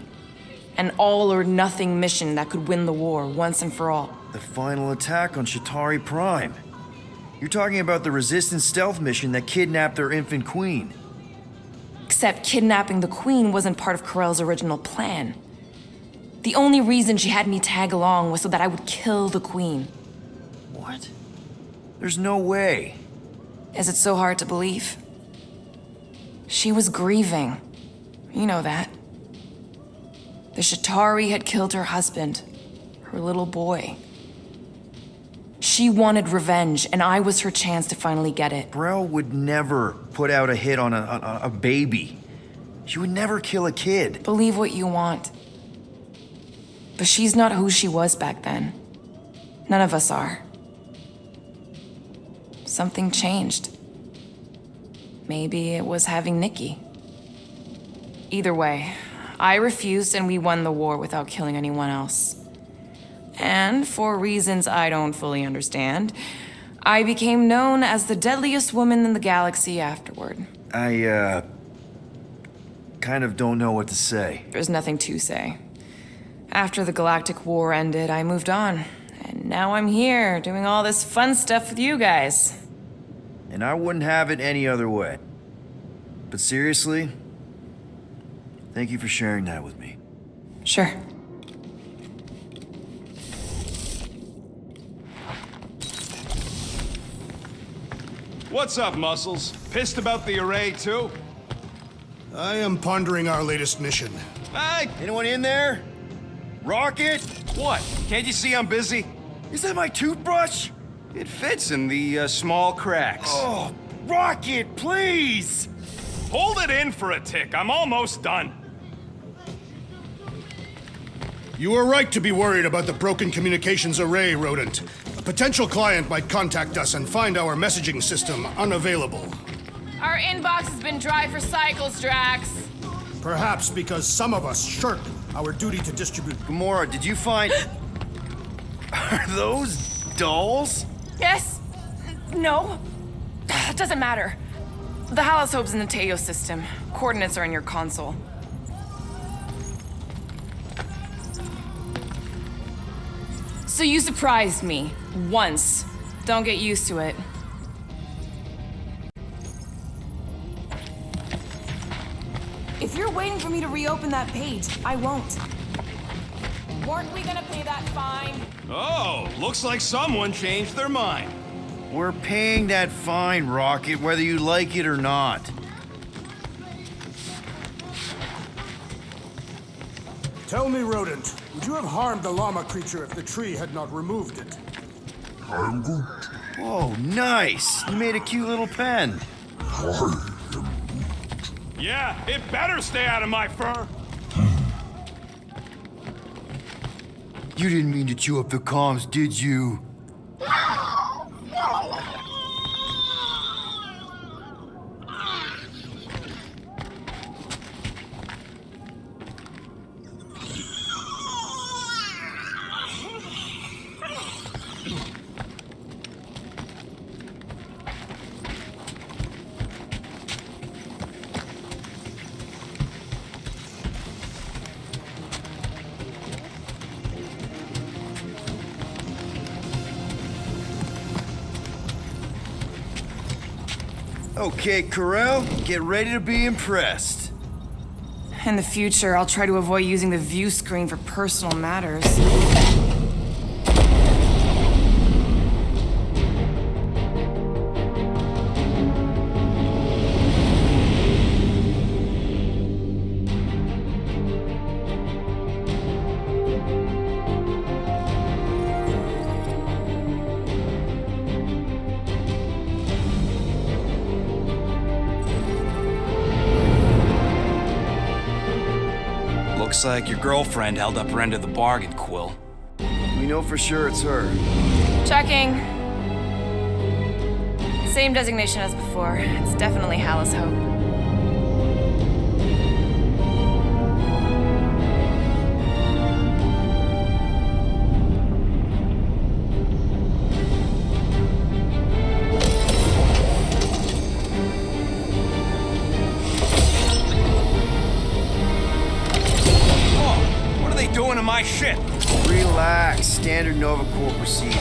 An all-or-nothing mission that could win the war once and for all. The final attack on Chitauri Prime. You're talking about the Resistance stealth mission that kidnapped their infant queen. Except kidnapping the Queen wasn't part of Carell's original plan. The only reason she had me tag along was so that I would kill the Queen. What? There's no way. Is it so hard to believe? She was grieving. You know that. The Chitauri had killed her husband, her little boy. She wanted revenge, and I was her chance to finally get it. Brell would never put out a hit on a baby. She would never kill a kid. Believe what you want. But she's not who she was back then. None of us are. Something changed. Maybe it was having Nikki. Either way, I refused and we won the war without killing anyone else. And for reasons I don't fully understand, I became known as the deadliest woman in the galaxy afterward. I kind of don't know what to say. There's nothing to say. After the Galactic War ended, I moved on. And now I'm here, doing all this fun stuff with you guys. And I wouldn't have it any other way. But seriously, thank you for sharing that with me. Sure. What's up, Muscles? Pissed about the array, too? I am pondering our latest mission. Hey! Anyone in there? Rocket? What? Can't you see I'm busy? Is that my toothbrush? It fits in the small cracks. Oh, Rocket, please! Hold it in for a tick. I'm almost done. You are right to be worried about the broken communications array, Rodent. A potential client might contact us and find our messaging system unavailable. Our inbox has been dry for cycles, Drax. Perhaps because some of us shirk our duty to distribute. Gamora, did you find... Are those dolls? Yes. No. It doesn't matter. The Haloscope's in the Teo system. Coordinates are in your console. So you surprised me. Once. Don't get used to it. If you're waiting for me to reopen that page, I won't. Weren't we gonna pay that fine? Oh, looks like someone changed their mind. We're paying that fine, Rocket, whether you like it or not. Tell me, Rodent, would you have harmed the llama creature if the tree had not removed it? I'm Groot. Oh, nice! You made a cute little pen. Yeah, it better stay out of my fur. You didn't mean to chew up the comms, did you? Okay, Carell, get ready to be impressed. In the future, I'll try to avoid using the view screen for personal matters. Looks like your girlfriend held up her end of the bargain, Quill. We know for sure it's her. Checking. Same designation as before. It's definitely Haloscope. Doing to my ship? Relax, standard Nova Corp procedure.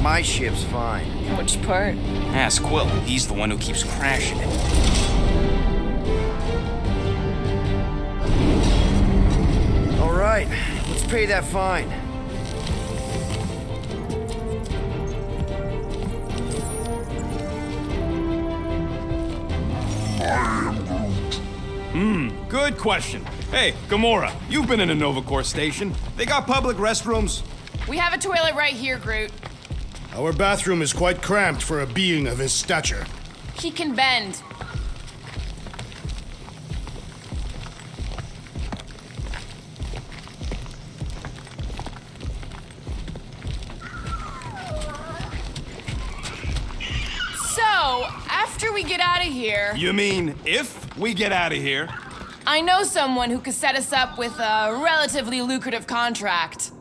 My ship's fine. Which part? Ask Quill. He's the one who keeps crashing it. All right, let's pay that fine. Good question. Hey, Gamora, you've been in a Nova Corp station. They got public restrooms? We have a toilet right here, Groot. Our bathroom is quite cramped for a being of his stature. He can bend. So, after we get out of here... You mean if we get out of here? I know someone who could set us up with a relatively lucrative contract.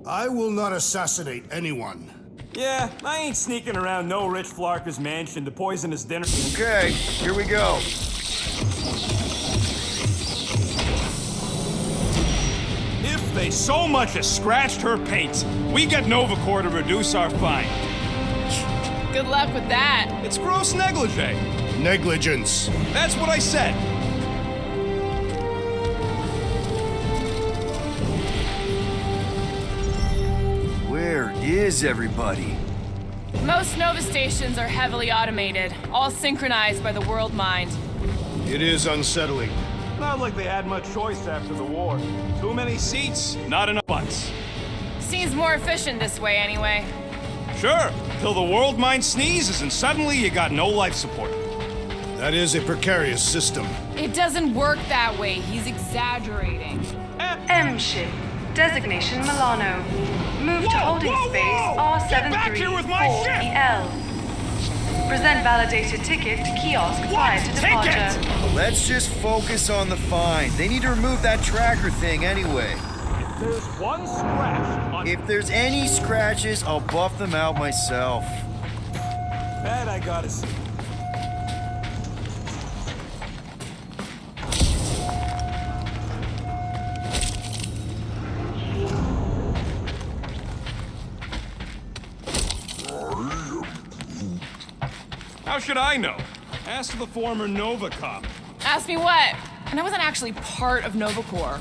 I will not assassinate anyone. Yeah, I ain't sneaking around no rich flarker's mansion to poison his dinner. Okay, here we go. If they so much as scratched her paint, we get Nova Corp to reduce our fine. Good luck with that. It's gross negligee. Negligence. That's what I said. Where is everybody? Most Nova stations are heavily automated, all synchronized by the world mind. It is unsettling. Not like they had much choice after the war. Too many seats, not enough butts. Seems more efficient this way anyway. Sure, till the world mind sneezes and suddenly you got no life support. That is a precarious system. It doesn't work that way. He's exaggerating. M ship. Designation Milano. Move to holding space Get back here with my ship! R734EL. Present validated ticket to kiosk prior to departure. Let's just focus on the fine. They need to remove that tracker thing anyway. There's one scratch on... If there's any scratches, I'll buff them out myself. That I gotta see. How should I know? Ask the former Nova Corp. Ask me what? And I wasn't actually part of Nova Corp.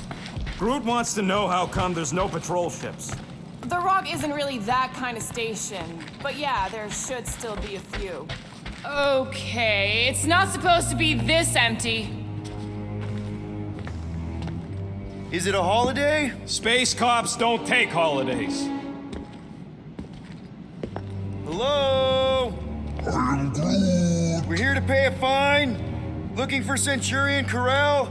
Groot wants to know how come there's no patrol ships. The Rock isn't really that kind of station, but yeah, there should still be a few. Okay, it's not supposed to be this empty. Is it a holiday? Space cops don't take holidays. Hello? I am Groot. We're here to pay a fine? Looking for Centurion Corral?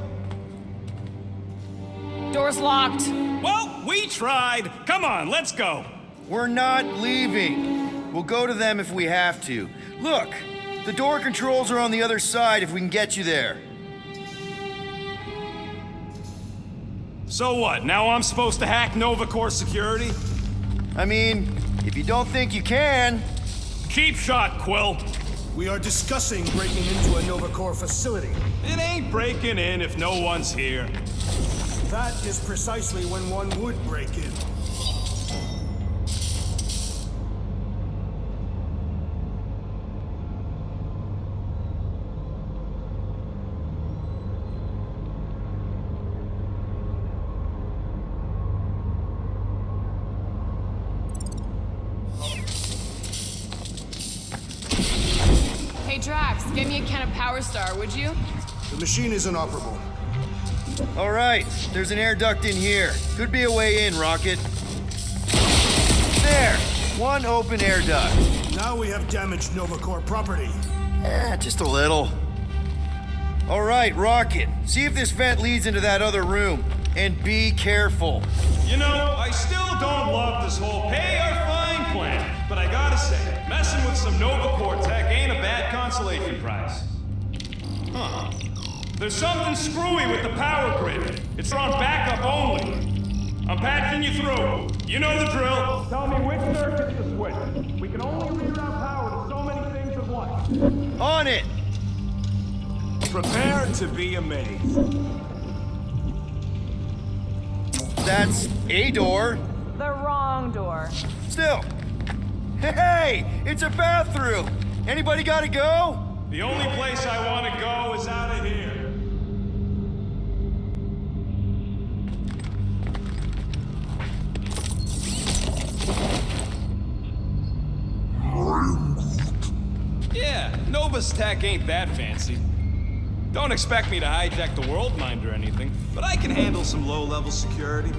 Door's locked. Well, we tried. Come on, let's go. We're not leaving. We'll go to them if we have to. Look, the door controls are on the other side if we can get you there. So what, now I'm supposed to hack Nova Corp security? I mean, if you don't think you can... Cheap shot, Quill. We are discussing breaking into a Nova Corp facility. It ain't breaking in if no one's here. That is precisely when one would break in. Hey Drax, get me a can of Power Star, would you? The machine is inoperable. All right, there's an air duct in here. Could be a way in, Rocket. There, one open air duct. Now we have damaged Nova Corp property. Just a little. All right, Rocket, see if this vent leads into that other room. And be careful. You know, I still don't love this whole pay or fine plan, but I gotta say, messing with some Nova Corp tech ain't a bad consolation prize. Huh. There's something screwy with the power grid. It's on backup only. I'm patching you through. You know the drill. Tell me which circuits to switch. We can only reroute power to so many things at once. On it! Prepare to be amazed. That's a door. The wrong door. Still. Hey, it's a bathroom. Anybody gotta go? The only place I want to go is out of here. Yeah, Nova's tech ain't that fancy. Don't expect me to hijack the world mind or anything, but I can handle some low-level security.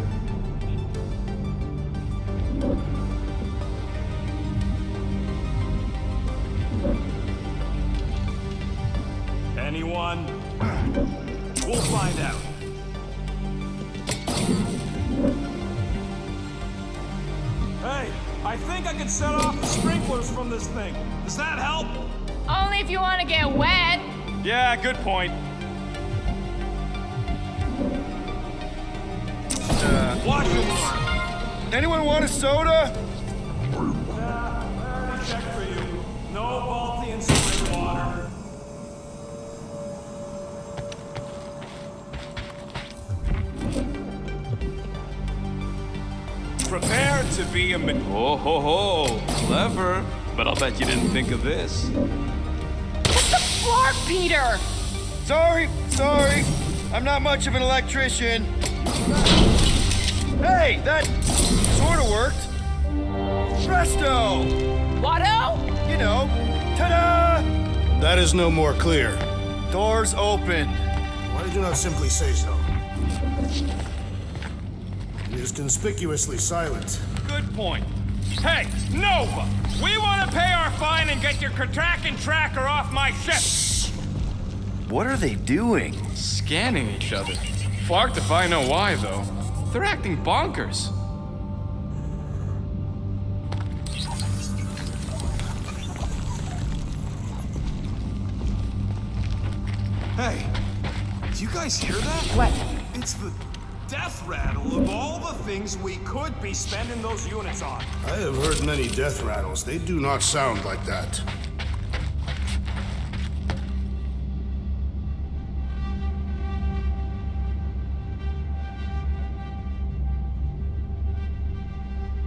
Anyone? We'll find out. Hey, I think I can set off the sprinklers from this thing. Does that help? Only if you want to get wet. Yeah, good point. Watch it, Mark. Anyone want a soda? I already checked for you. No faulty and spring water. Prepare to be a Oh ho ho, clever. But I'll bet you didn't think of this. Flark, Peter! Sorry. I'm not much of an electrician. Hey, that sort of worked. Presto! Watto? You know, ta-da! That is no more clear. Doors open. Why did you not simply say so? It is conspicuously silent. Good point. Hey, Nova! We want to pay our fine and get your tracking tracker off my ship! What are they doing? Scanning each other. Flarked if I know why, though. They're acting bonkers. Hey, do you guys hear that? What? It's the death rattle of all the things we could be spending those units on. I have heard many death rattles. They do not sound like that.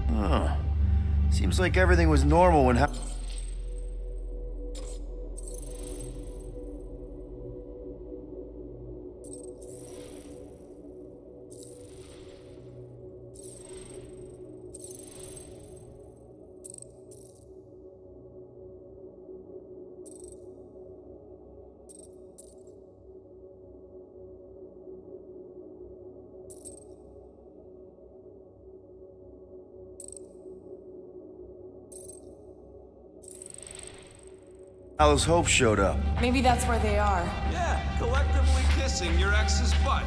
Huh. Seems like everything was normal when... Alice Hope showed up. Maybe that's where they are. Yeah, collectively kissing your ex's butt.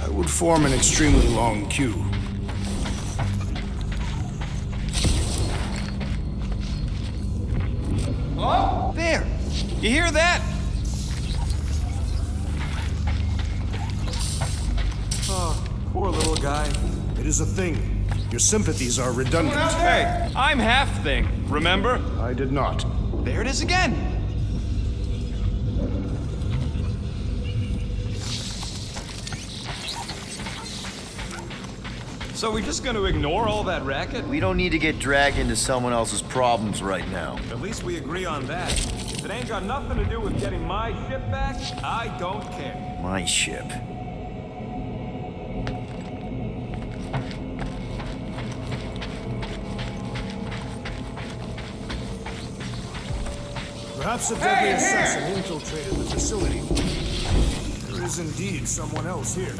I would form an extremely long queue. Oh, there! You hear that? Oh, poor little guy. It is a thing. Your sympathies are redundant. Hey, I'm half thing, remember? I did not. There it is again. So we're just gonna ignore all that racket? We don't need to get dragged into someone else's problems right now. At least we agree on that. If it ain't got nothing to do with getting my ship back, I don't care. My ship. Perhaps a deadly assassin infiltrated the facility. There is indeed someone else here.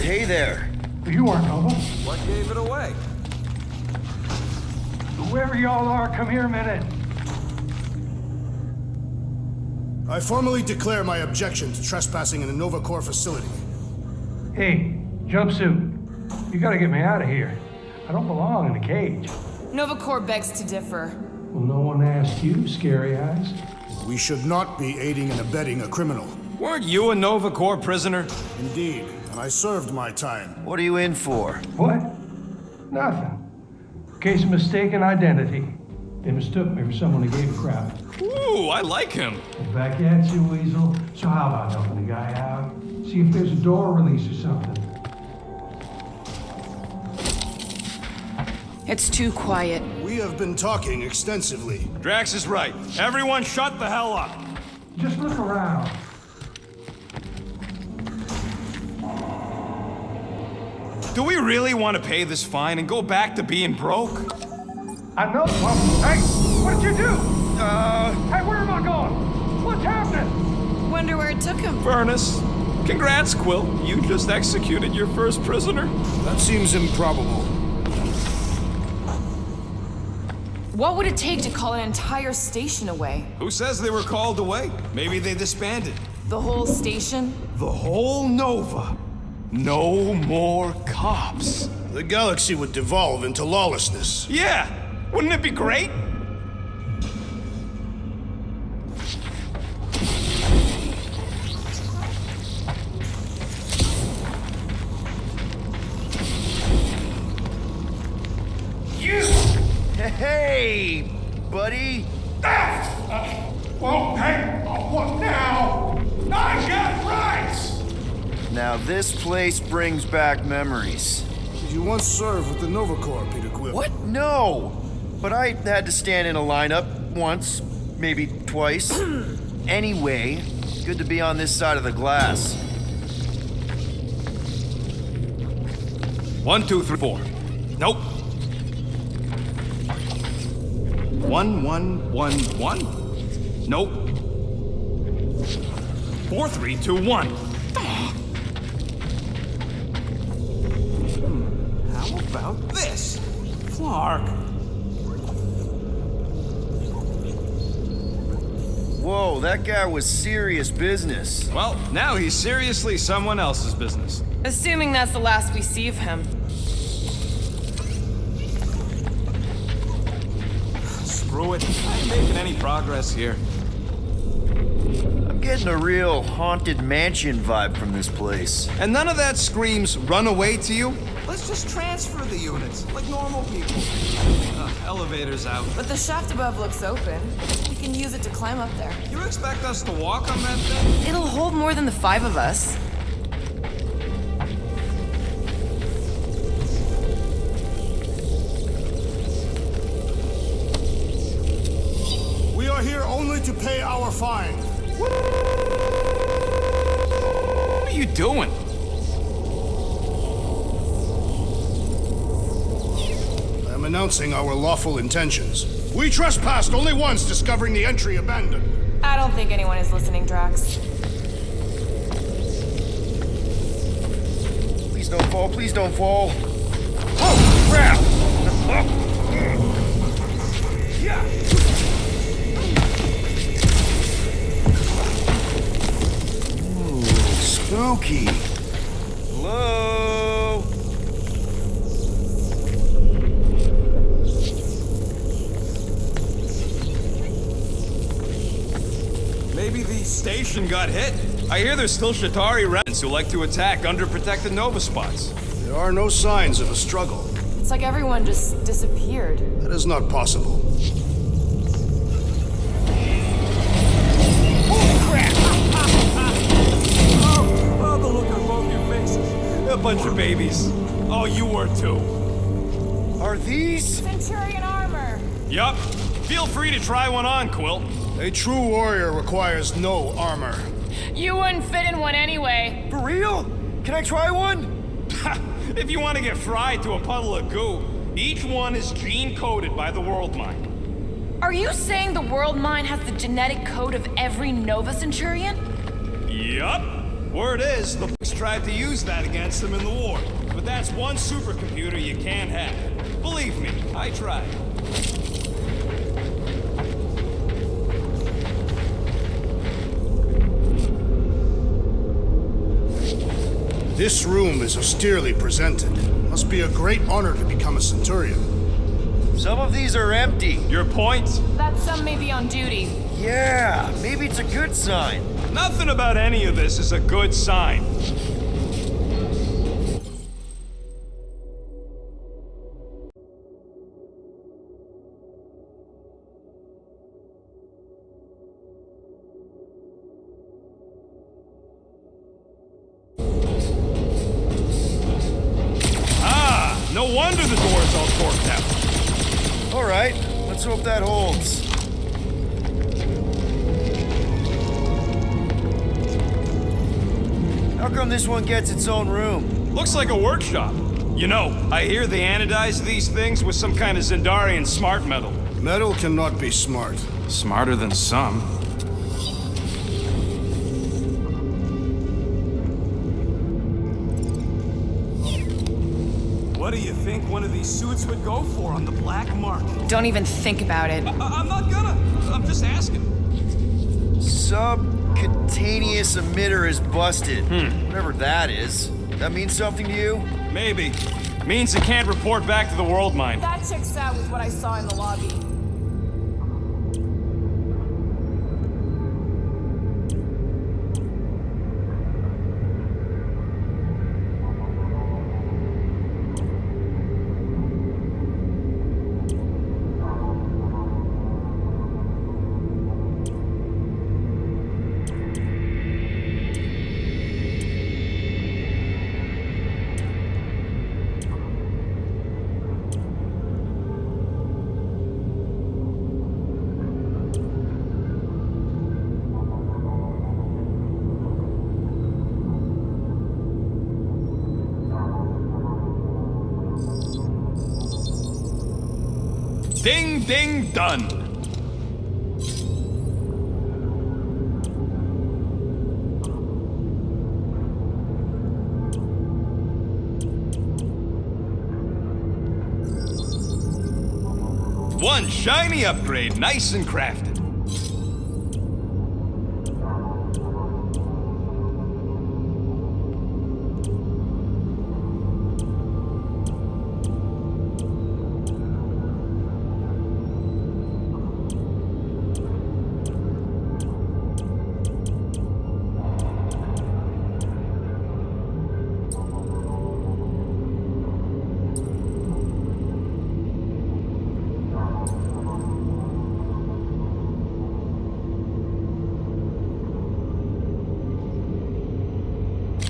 Hey there. You aren't Nova. What gave it away? Whoever y'all are, come here a minute. I formally declare my objection to trespassing in a Nova Corp facility. Hey, jumpsuit. You gotta get me out of here. I don't belong in a cage. Nova Corp begs to differ. Well, no one asked you, Scary Eyes. We should not be aiding and abetting a criminal. Weren't you a Nova Corp prisoner? Indeed, and I served my time. What are you in for? What? Nothing. Case of mistaken identity. They mistook me for someone who gave a crap. Ooh, I like him. Well, back at you, Weasel. So how about helping the guy out? See if there's a door release or something. It's too quiet. We have been talking extensively. Drax is right. Everyone shut the hell up. Just look around. Do we really want to pay this fine and go back to being broke? I know, Hey, what did you do? Hey, where am I going? What's happening? Wonder where it took him. Furnace. Congrats, Quill. You just executed your first prisoner. That seems improbable. What would it take to call an entire station away? Who says they were called away? Maybe they disbanded. The whole station? The whole Nova. No more cops. The galaxy would devolve into lawlessness. Yeah, wouldn't it be great? Hey, buddy. Well, hey, what now? I got rights! Now this place brings back memories. Did you once serve with the Nova Corp, Peter Quill? What? No! But I had to stand in a lineup once, maybe twice. Anyway, good to be on this side of the glass. 1, 2, 3, 4. Nope. 1, 1, 1, 1. Nope. 4, 3, 2, 1. How about this? Clark. Whoa, that guy was serious business. Well, now he's seriously someone else's business. Assuming that's the last we see of him. Screw it. I ain't making any progress here. I'm getting a real haunted mansion vibe from this place. And none of that screams run away to you? Let's just transfer the units, like normal people. Elevator's out. But the shaft above looks open. We can use it to climb up there. You expect us to walk on that thing? It'll hold more than the 5 of us. We are here only to pay our fine. What are you doing? I am announcing our lawful intentions. We trespassed only once, discovering the entry abandoned. I don't think anyone is listening, Drax. Please don't fall, please don't fall. Oh, crap! Ooh, spooky. Hello? Maybe the station got hit. I hear there's still Shatari residents who like to attack underprotected Nova spots. There are no signs of a struggle. It's like everyone just disappeared. That is not possible. Oh, the look on both your faces. A bunch of babies. Oh, you were too. Are these? Centurion armor! Yup. Feel free to try one on, Quill. A true warrior requires no armor. You wouldn't fit in one anyway. For real? Can I try one? If you want to get fried to a puddle of goo, each one is gene-coded by the World Mind. Are you saying the World Mind has the genetic code of every Nova Centurion? Yup. Word is, the Bucks tried to use that against them in the war. But that's one supercomputer you can't have. Believe me, I tried. This room is austerely presented. Must be a great honor to become a Centurion. Some of these are empty. Your point? That some may be on duty. Yeah, maybe it's a good sign. Nothing about any of this is a good sign. No wonder the door's all corked out. All right, let's hope that holds. How come this one gets its own room? Looks like a workshop. You know, I hear they anodize these things with some kind of Zendarian smart metal. Metal cannot be smart. Smarter than some. What do you think one of these suits would go for on the black market? Don't even think about it. I'm not gonna. I'm just asking. Subcutaneous emitter is busted. Whatever that is. That means something to you? Maybe. Means it can't report back to the World Mind. That checks out with what I saw in the lobby. Ding, ding, done. One shiny upgrade, nice and crafted.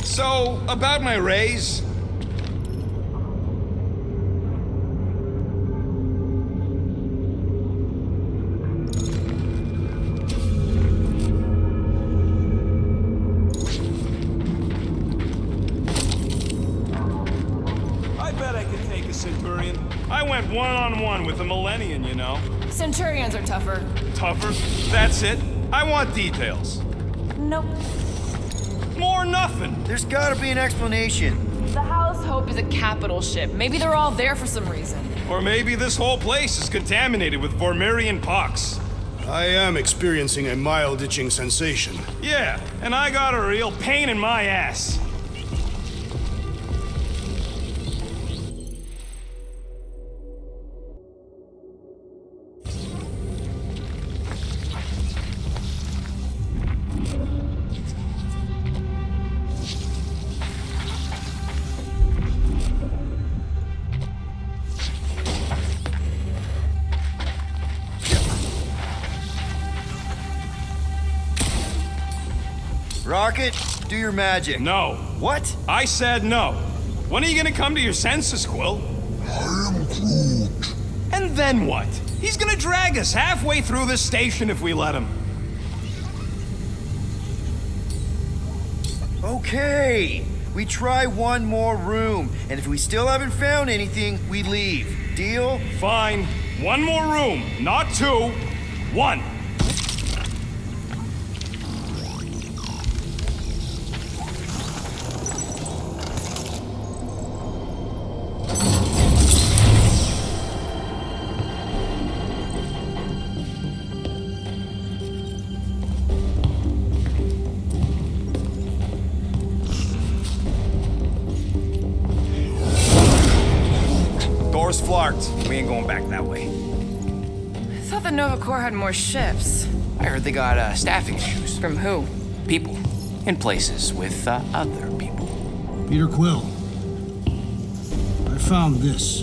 So, about my raise. I bet I could take a Centurion. I went one-on-one with a Millennium, you know. Centurions are tougher. Tougher? That's it. I want details. Nope. More nothing. There's gotta be an explanation. The House Hope is a capital ship. Maybe they're all there for some reason. Or maybe this whole place is contaminated with Vormirian pox. I am experiencing a mild itching sensation. Yeah, and I got a real pain in my ass. Rocket, do your magic. No. What? I said no. When are you gonna come to your senses, Quill? I am Groot. And then what? He's gonna drag us halfway through this station if we let him. Okay. We try one more room, and if we still haven't found anything, we leave. Deal? Fine. One more room, not two. One. Door's flarked. We ain't going back that way. I thought the Nova Corp had more ships. I heard they got staffing issues. From who? People. In places with other people. Peter Quill. I found this.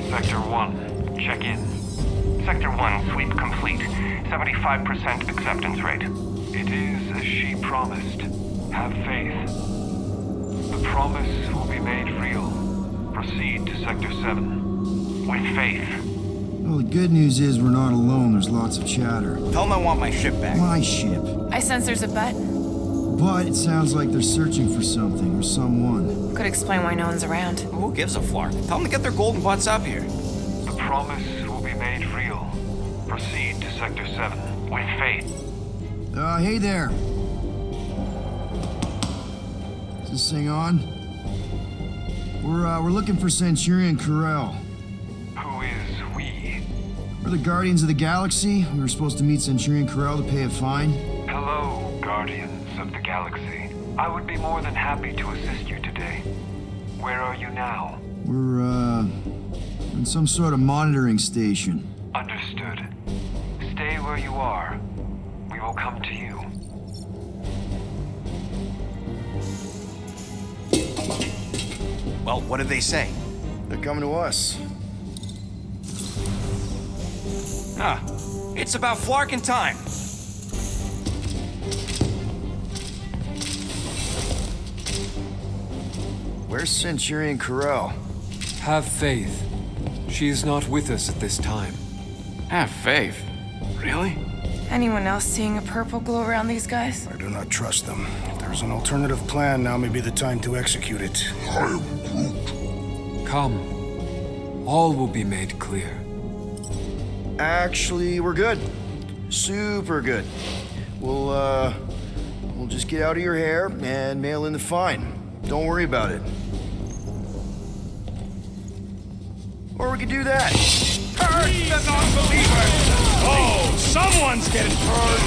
Sector 1, check in. Sector 1, sweep complete. 75% acceptance rate. It is as she promised. Have faith. The promise will be made real. Proceed to Sector 7. With faith. Well, the good news is we're not alone. There's lots of chatter. Tell them I want my ship back. My ship. I sense there's a bet. But it sounds like they're searching for something or someone. Could explain why no one's around. Who gives a flark? Tell them to get their golden butts up here. The promise will be made real. Proceed to Sector 7. With faith. Hey there. Is this thing on? We're looking for Centurion Carell. Who is we? We're the Guardians of the Galaxy. We were supposed to meet Centurion Carell to pay a fine. Hello, Guardians of the Galaxy. I would be more than happy to assist you today. Where are you now? We're, in some sort of monitoring station. Understood. Stay where you are. We will come to you. Well, what did they say? They're coming to us. Huh. It's about flarking time. Where's Centurion Carell? Have faith. She is not with us at this time. Have faith? Really? Anyone else seeing a purple glow around these guys? I do not trust them. If they're There's an alternative plan. Now may be the time to execute it. I am Groot. Come. All will be made clear. Actually, we're good. Super good. We'll just get out of your hair and mail in the fine. Don't worry about it. Or we could do that. Curse the non-believers! Oh, someone's getting hurt!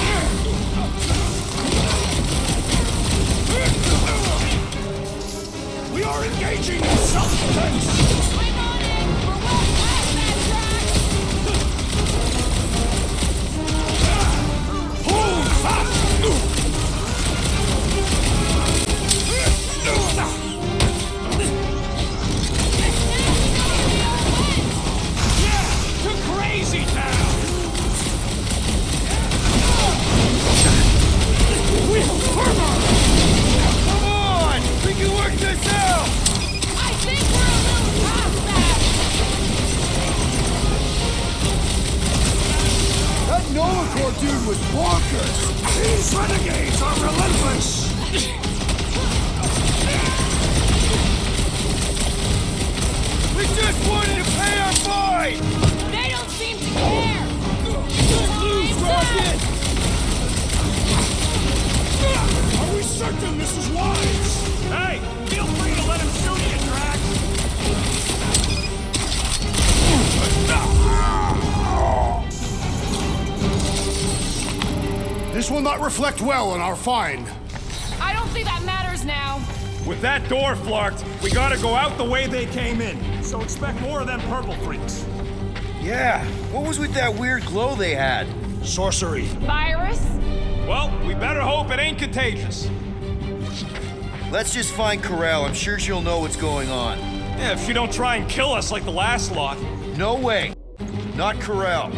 We are engaging in self-defense! I'm on it! We're well past that track! Hold fast! To Crazy Town! Come on! We can work this out! I think we're a little past that! That Nova Corp dude was bonkers! These renegades are relentless! We just wanted to pay our fine! They don't seem to care! Lose, Rocket! Are we certain this is wise? Hey, feel free to let him shoot you, Drax! This will not reflect well on our fine. I don't think that matters now. With that door flarked, we gotta go out the way they came in. So expect more of them purple freaks. Yeah, what was with that weird glow they had? Sorcery. Virus? Well, we better hope it ain't contagious. Let's just find Corel. I'm sure she'll know what's going on. Yeah, if she don't try and kill us like the last lot. No way. Not Corel.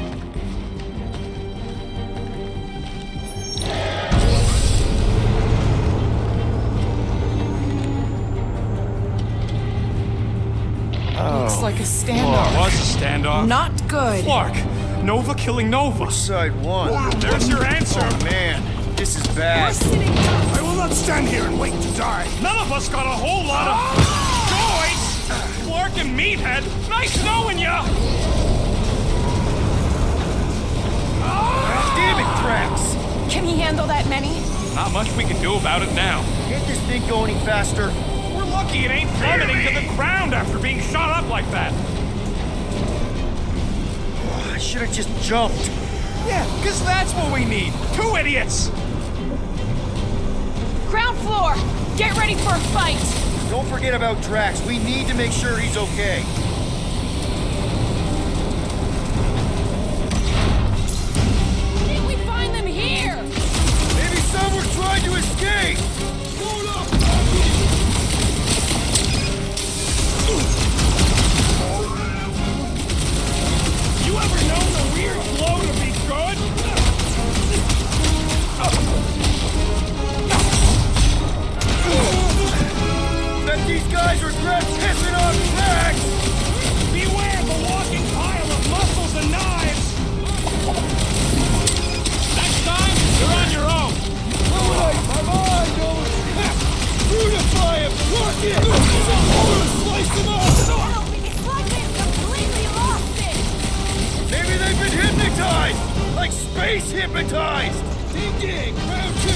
Looks like a standoff. Was a standoff. Not good. Clark, Nova killing Nova. Side one. There's your answer. Oh man, this is bad. I will not stand here and wait to die. None of us got a whole lot of choice. Clark and Meathead, nice knowing ya. Damn it, Drax! Can he handle that many? Not much we can do about it now. Can't this thing go any faster? We're lucky it ain't plummeting to the ground after being shot up like that. I should have just jumped. Yeah, because that's what we need. 2 idiots. Ground floor! Get ready for a fight! Don't forget about Drax. We need to make sure he's okay. Didn't we find them here? Maybe some were trying to escape. You ever known a weird glow to be good? Bet these guys regret pissing on Drax. Beware the walking pile of muscles and knives. Next time, you're on your own. I'm on, Brutify him! Pluck it! Slice him up! It's like they've completely lost it! Maybe they've been hypnotized! Like space hypnotized! Ding ding! Round 2!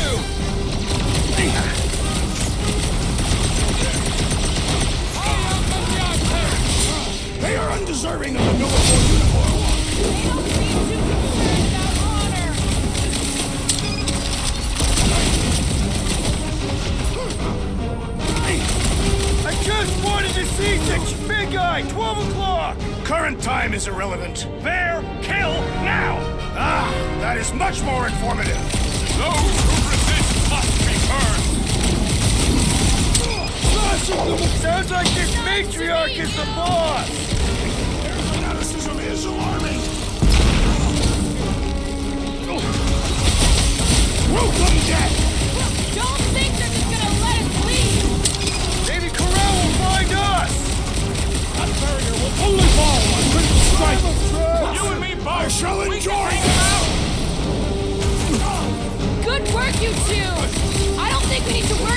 They are undeserving of the Nova Corp uniform. They don't seem too concerned about honor! I just wanted to see such big eye! 12 o'clock! Current time is irrelevant. There, kill, now! Ah, that is much more informative. Those who resist must be burned! Sounds like this matriarch is the boss! Their fanaticism is alarming. Root them dead! Don't think they're just gonna let us leave! Maybe Corel will find us! That barrier will only fall on critical strike. You and me both! I shall enjoy Good work, you two! I don't think we need to worry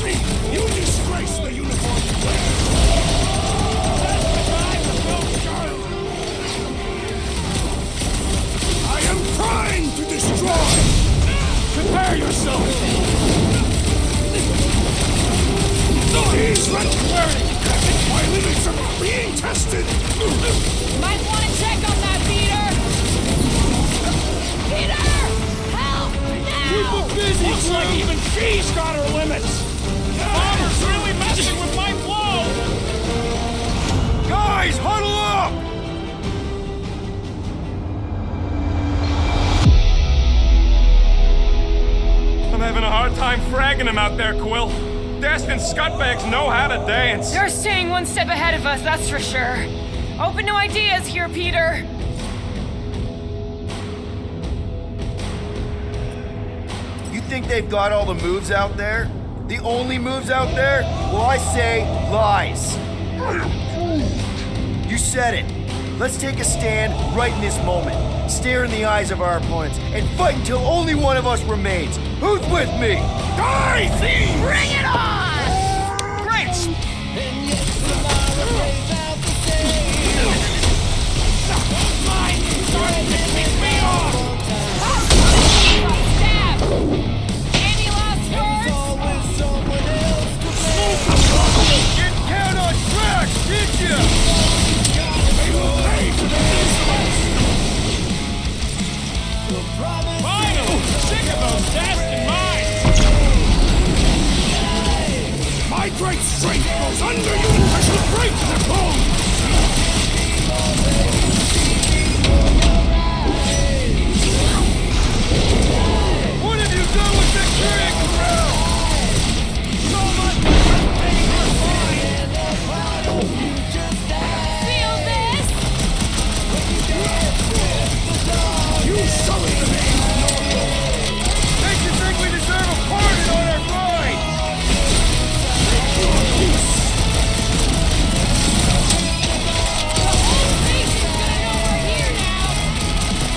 me! You disgrace the uniform you wear! I am trying to destroy! Prepare yourself! These legendary! My limits are being tested! Might want to check on that, Peter! Peter! Help! Now! Keep it busy, looks like even she's got her limits! Bomber's really messing with my flow! Guys, huddle up! I'm having a hard time fragging him out there, Quill. Destined scutbags know how to dance. They're staying one step ahead of us, that's for sure. Open to ideas here, Peter. You think they've got all the moves out there? The only moves out there? Well, I say lies. You said it. Let's take a stand right in this moment. Stare in the eyes of our opponents and fight until only one of us remains. Who's with me? Die, thieves! Bring it on! Great! Stab! Any last words? Get down on track, did ya? Finally! Sick of those Destin mines! My great strength goes under you! I shall break their bones! What have you done with Victoria Corral? So much feel this? You sully the name! Makes you think we deserve a pardon on our ride!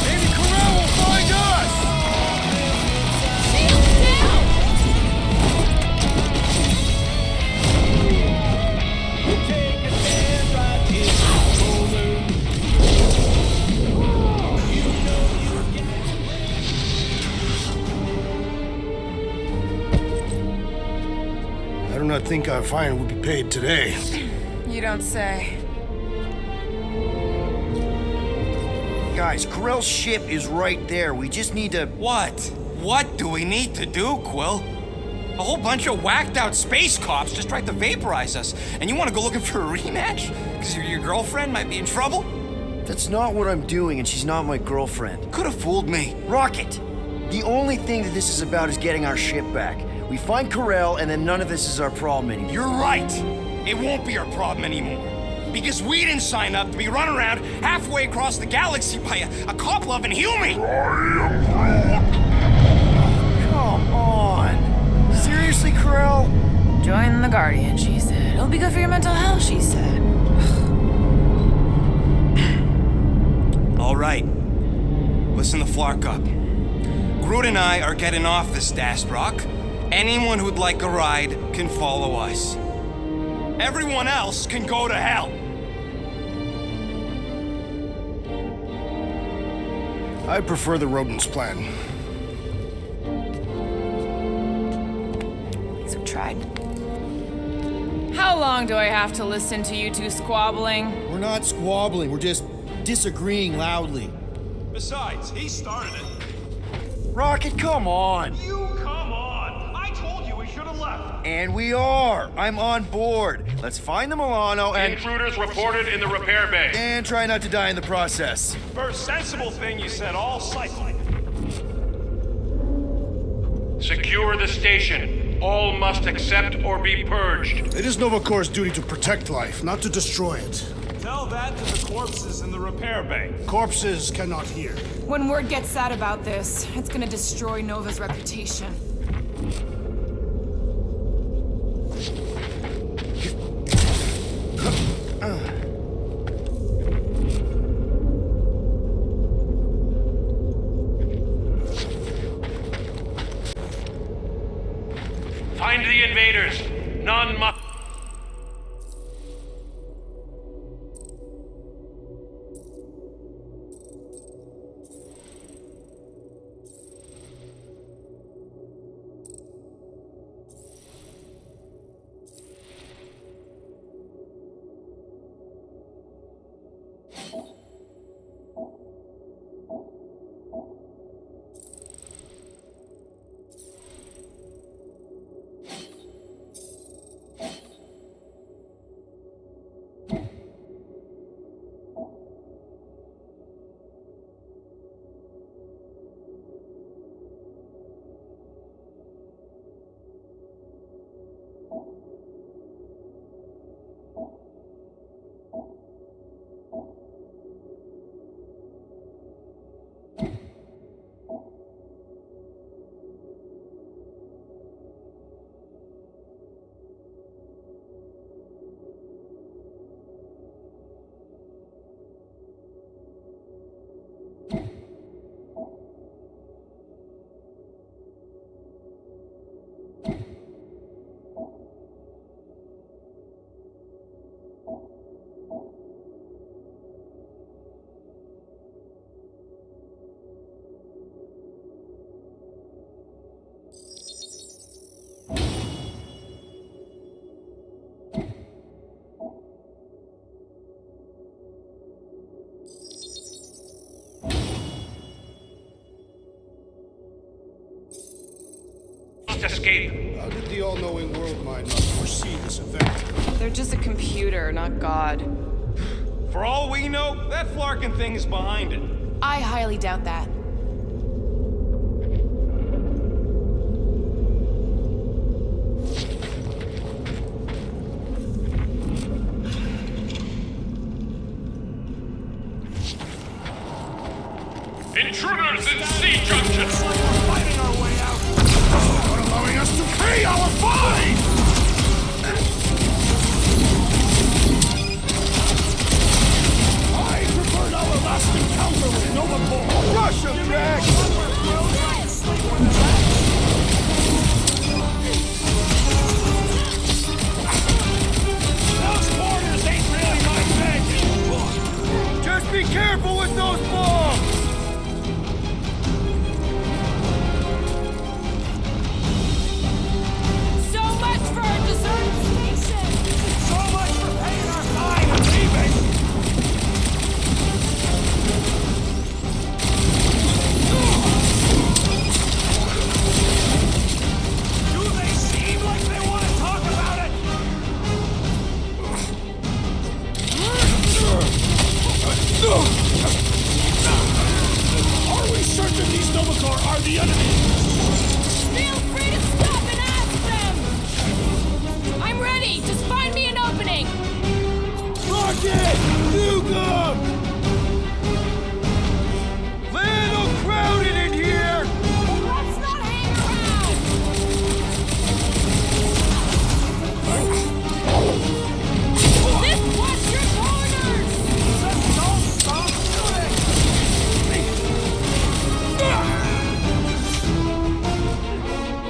Maybe Corral will find us! Shields down! I do not think our fine will be paid today. You don't say. Guys, Corral's ship is right there. We just need to... What? What do we need to do, Quill? A whole bunch of whacked out space cops just tried to vaporize us, and you want to go looking for a rematch? Because your girlfriend might be in trouble? That's not what I'm doing, and she's not my girlfriend. Could have fooled me. Rocket! The only thing that this is about is getting our ship back. We find Corral, and then none of this is our problem anymore. You're right. It won't be our problem anymore. Because we didn't sign up to be run around halfway across the galaxy by a cop-loving human. Come on! Seriously, Corral? Join the Guardian, she said. It'll be good for your mental health, she said. All right. Listen to Flark up. Groot and I are getting off this Dast Rock. Anyone who'd like a ride can follow us. Everyone else can go to hell. I prefer the rodents plan. So tried. How long do I have to listen to you two squabbling? We're not squabbling, we're just disagreeing loudly. Besides, he started it. Rocket, come on! You come on! I told you we should have left. And we are! I'm on board. Let's find the Milano and... Intruders reported in the repair bay. And try not to die in the process. First sensible thing you said all cycle. Secure the station. All must accept or be purged. It is Nova Corp's duty to protect life, not to destroy it. Tell that to the corpses in the repair bay. Corpses cannot hear. When word gets out about this, it's gonna destroy Nova's reputation. Find the invaders. warriors. None must. Escape. How did the all-knowing world mind not foresee this event? They're just a computer, not God. For all we know, that Flarkin thing is behind it. I highly doubt that. Intruders in C junction. We're fighting our way out. Not allowing us to pay our fine! I preferred our last encounter with Nova Corp. Rush him, Jack! Those quarters ain't really my thing! Just be careful with those bombs! So much for our deserted station! So much for paying our fine and leaving! Do they seem like they want to talk about it? Are we certain these Nova Corp are the enemy? Feel free to stop and ask them! I'm ready! Just find me an opening! Rocket! Newcomb! Little crowded in here! Let's not hang around! This was your corners! Just don't stop shooting!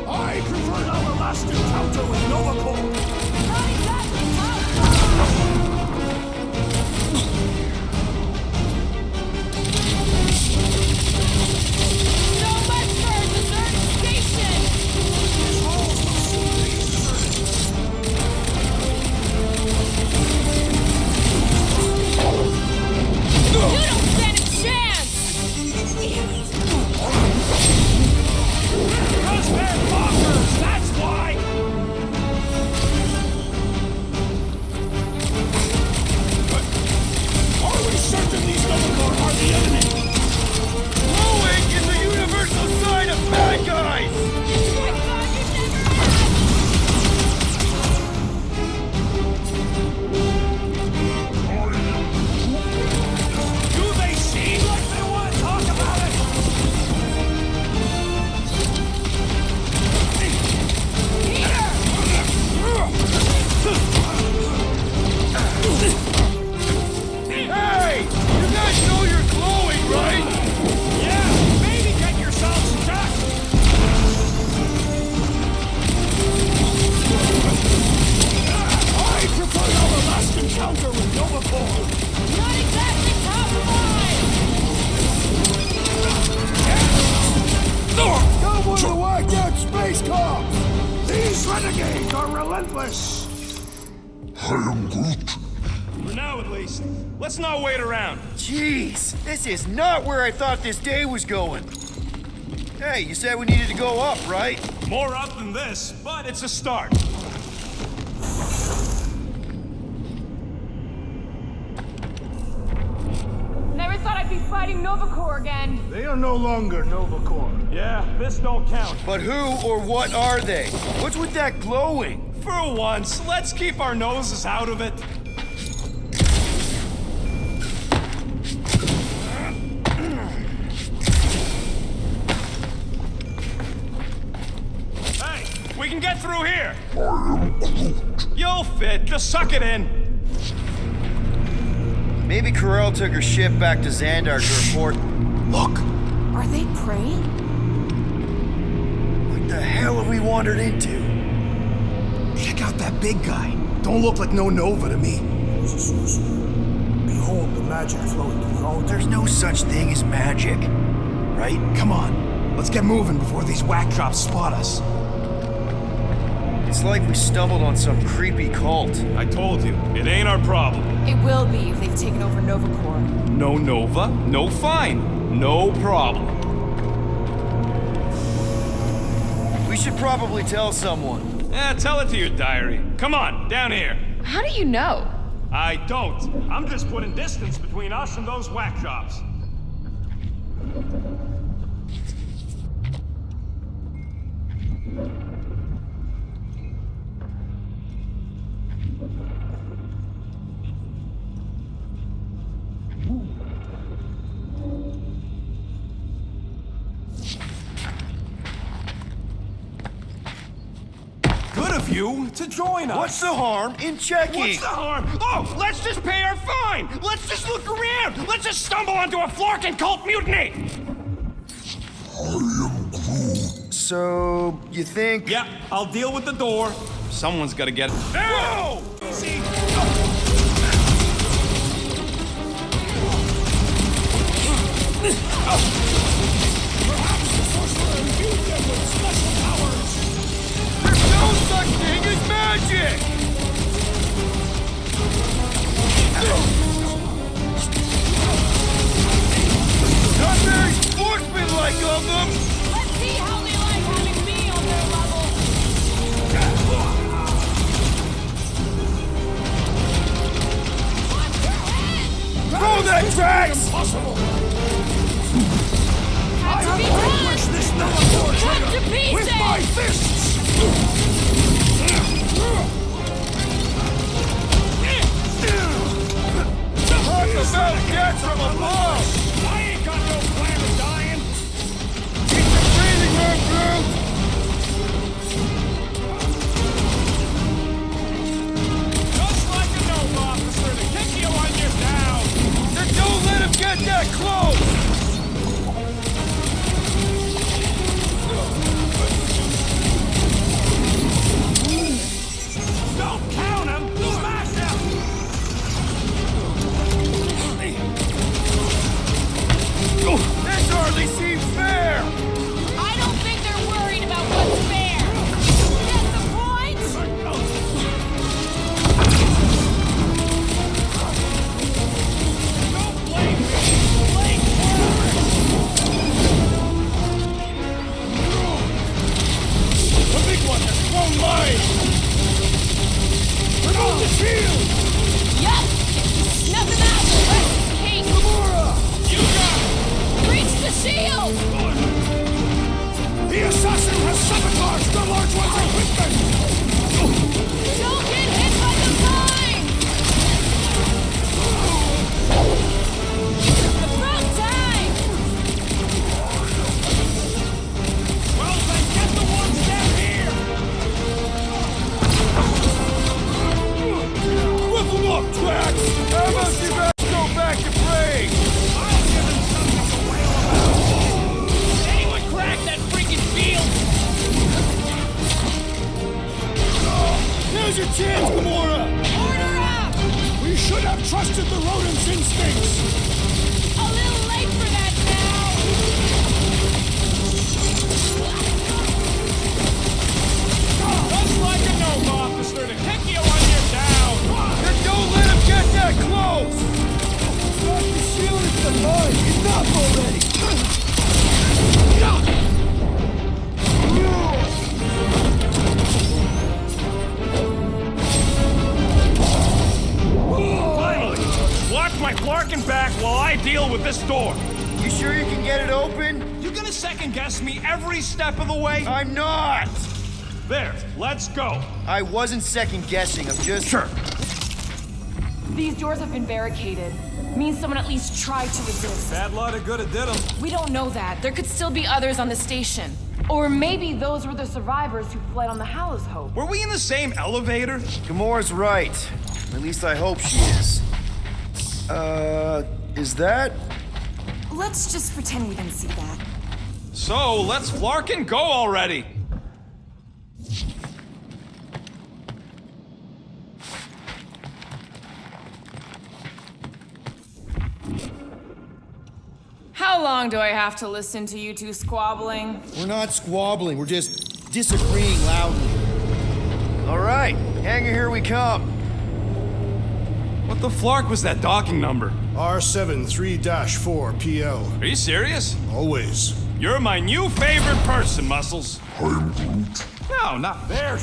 I preferred our last encounter with Nova Corp. Not exactly tough! DLSS! I am Groot. For now, at least. Let's not wait around. Jeez, this is not where I thought this day was going. Hey, you said we needed to go up, right? More up than this, but it's a start. Never thought I'd be fighting Nova Corp again. They are no longer Nova Corp. Yeah, this don't count. But who or what are they? What's with that glowing? For once, let's keep our noses out of it. Hey, we can get through here. I am Groot. You'll fit. Just suck it in. Maybe Corel took her ship back to Xandar to report. Look! Are they prey? What the hell have we wandered into? Check out that big guy. Don't look like no Nova to me. Behold the magic flowing through the altar. There's no such thing as magic, right? Come on, let's get moving before these whack drops spot us. It's like we stumbled on some creepy cult. I told you, it ain't our problem. It will be if they've taken over Nova Corp. No Nova, no fine, no problem. We should probably tell someone. Tell it to your diary. Come on, down here. How do you know? I don't. I'm just putting distance between us and those whack jobs. Good of you to join us. What's the harm in checking? What's the harm? Oh, let's just pay our fine. Let's just look around. Let's just stumble onto a Florkin cult mutiny. I am Groot. So, you think? Yeah, I'll deal with the door. Someone's got to get it. Whoa! See? No such thing as magic! Not very sportsmanlike of them! Let's see how they like having me on their level. Watch your head! Throw that tracks! Impossible! Had to be Push done! this Nova Corp Cut trigger to pieces! with my fists! Talk about death from above! I ain't got no plan of dying. Keep your breathing room, Groot! Just like a Nova officer to kick you when you're down. Then don't let him get that close! Don't count him. Smash him. This hardly seems fair! I don't think they're worried about what's fair. Get the point? Don't blame me. Blame The big one has thrown mine! Remove the shield! Yup! Snuff him out! Let's cake! You got it. Reach the shield! The assassin has sabotaged the large one's equipment! Don't get hit by the vine! About time! Well, then get the ones down here. Whip them up, tracks! How about you guys go back to prey? I'll give him something to wail about. Anyone crack that freaking field? Now's your chance, Gamora! Order up! We should have trusted the rodent's instincts! A little late for that now! Just like a Nova officer. shoulder to kick you when you're down! Then don't let him get that close! Not the shield, it's the mine! Enough already! Finally! Watch my Flarkin back while I deal with this door. You sure you can get it open? You gonna second guess me every step of the way? I'm not! There, let's go. I wasn't second guessing, I'm just... Sure. These doors have been barricaded. Means someone at least tried to resist. Bad lot of good it did them. We don't know that. There could still be others on the station. Or maybe those were the survivors who fled on the Hallows Hope. Were we in the same elevator? Gamora's right. At least I hope she is. Is that? Let's just pretend we didn't see that. So, let's Flarkin go already. How long do I have to listen to you two squabbling? We're not squabbling, we're just disagreeing loudly. All right, hangar, here we come. What the flark was that docking number? R73-4 PL. Are you serious? Always. You're my new favorite person, Muscles. I'm Groot. No, not there.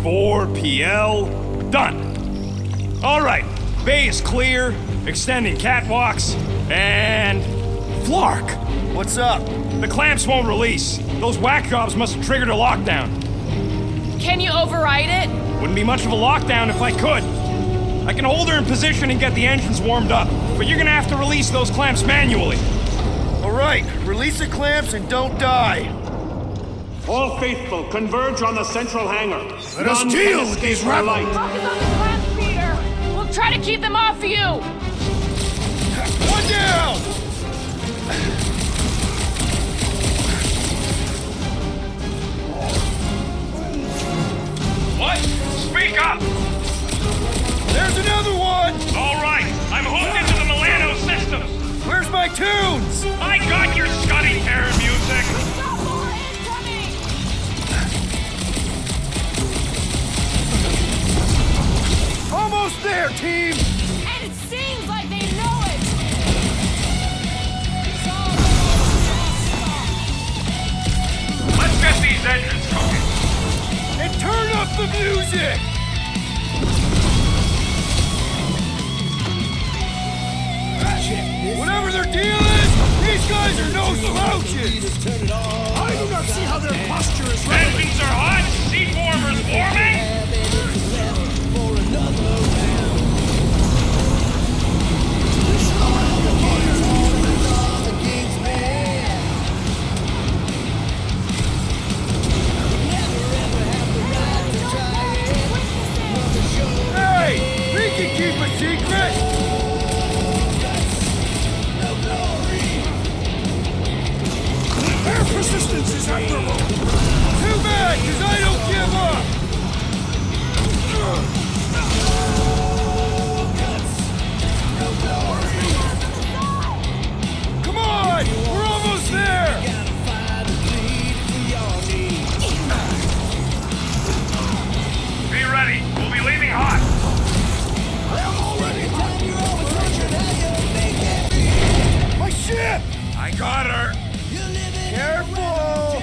4 PL, done. All right, bay is clear, extending catwalks, and Flark. What's up? The clamps won't release. Those whack jobs must have triggered a lockdown. Can you override it? Wouldn't be much of a lockdown if I could. I can hold her in position and get the engines warmed up, but you're gonna have to release those clamps manually. All right, release the clamps and don't die. All faithful, converge on the central hangar. Let us deal with these rebels. Focus on the clamps, Peter. We'll try to keep them off you. One down! What? Speak up! There's another one! All right, I'm hooked into the Milano systems. Where's my tunes? I got your Scuddy Terror music. Almost there, team! And it seems like they know it! Let's get these engines cooking. And turn up the music! Whatever their deal is, these guys are no slouches! I do not see how their posture is right. Engines are hot, seat warmers warming. Hey! We can keep a secret! Their persistence is admirable. Too bad, because I don't give up! Come on! We're almost there! Be ready. We'll be leaving hot. My ship! I got her. Careful!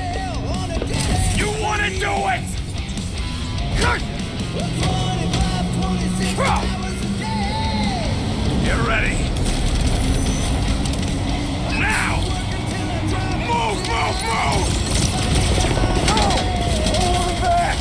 You want to do it? Get ready. Now! Move, move, move! Hold him back!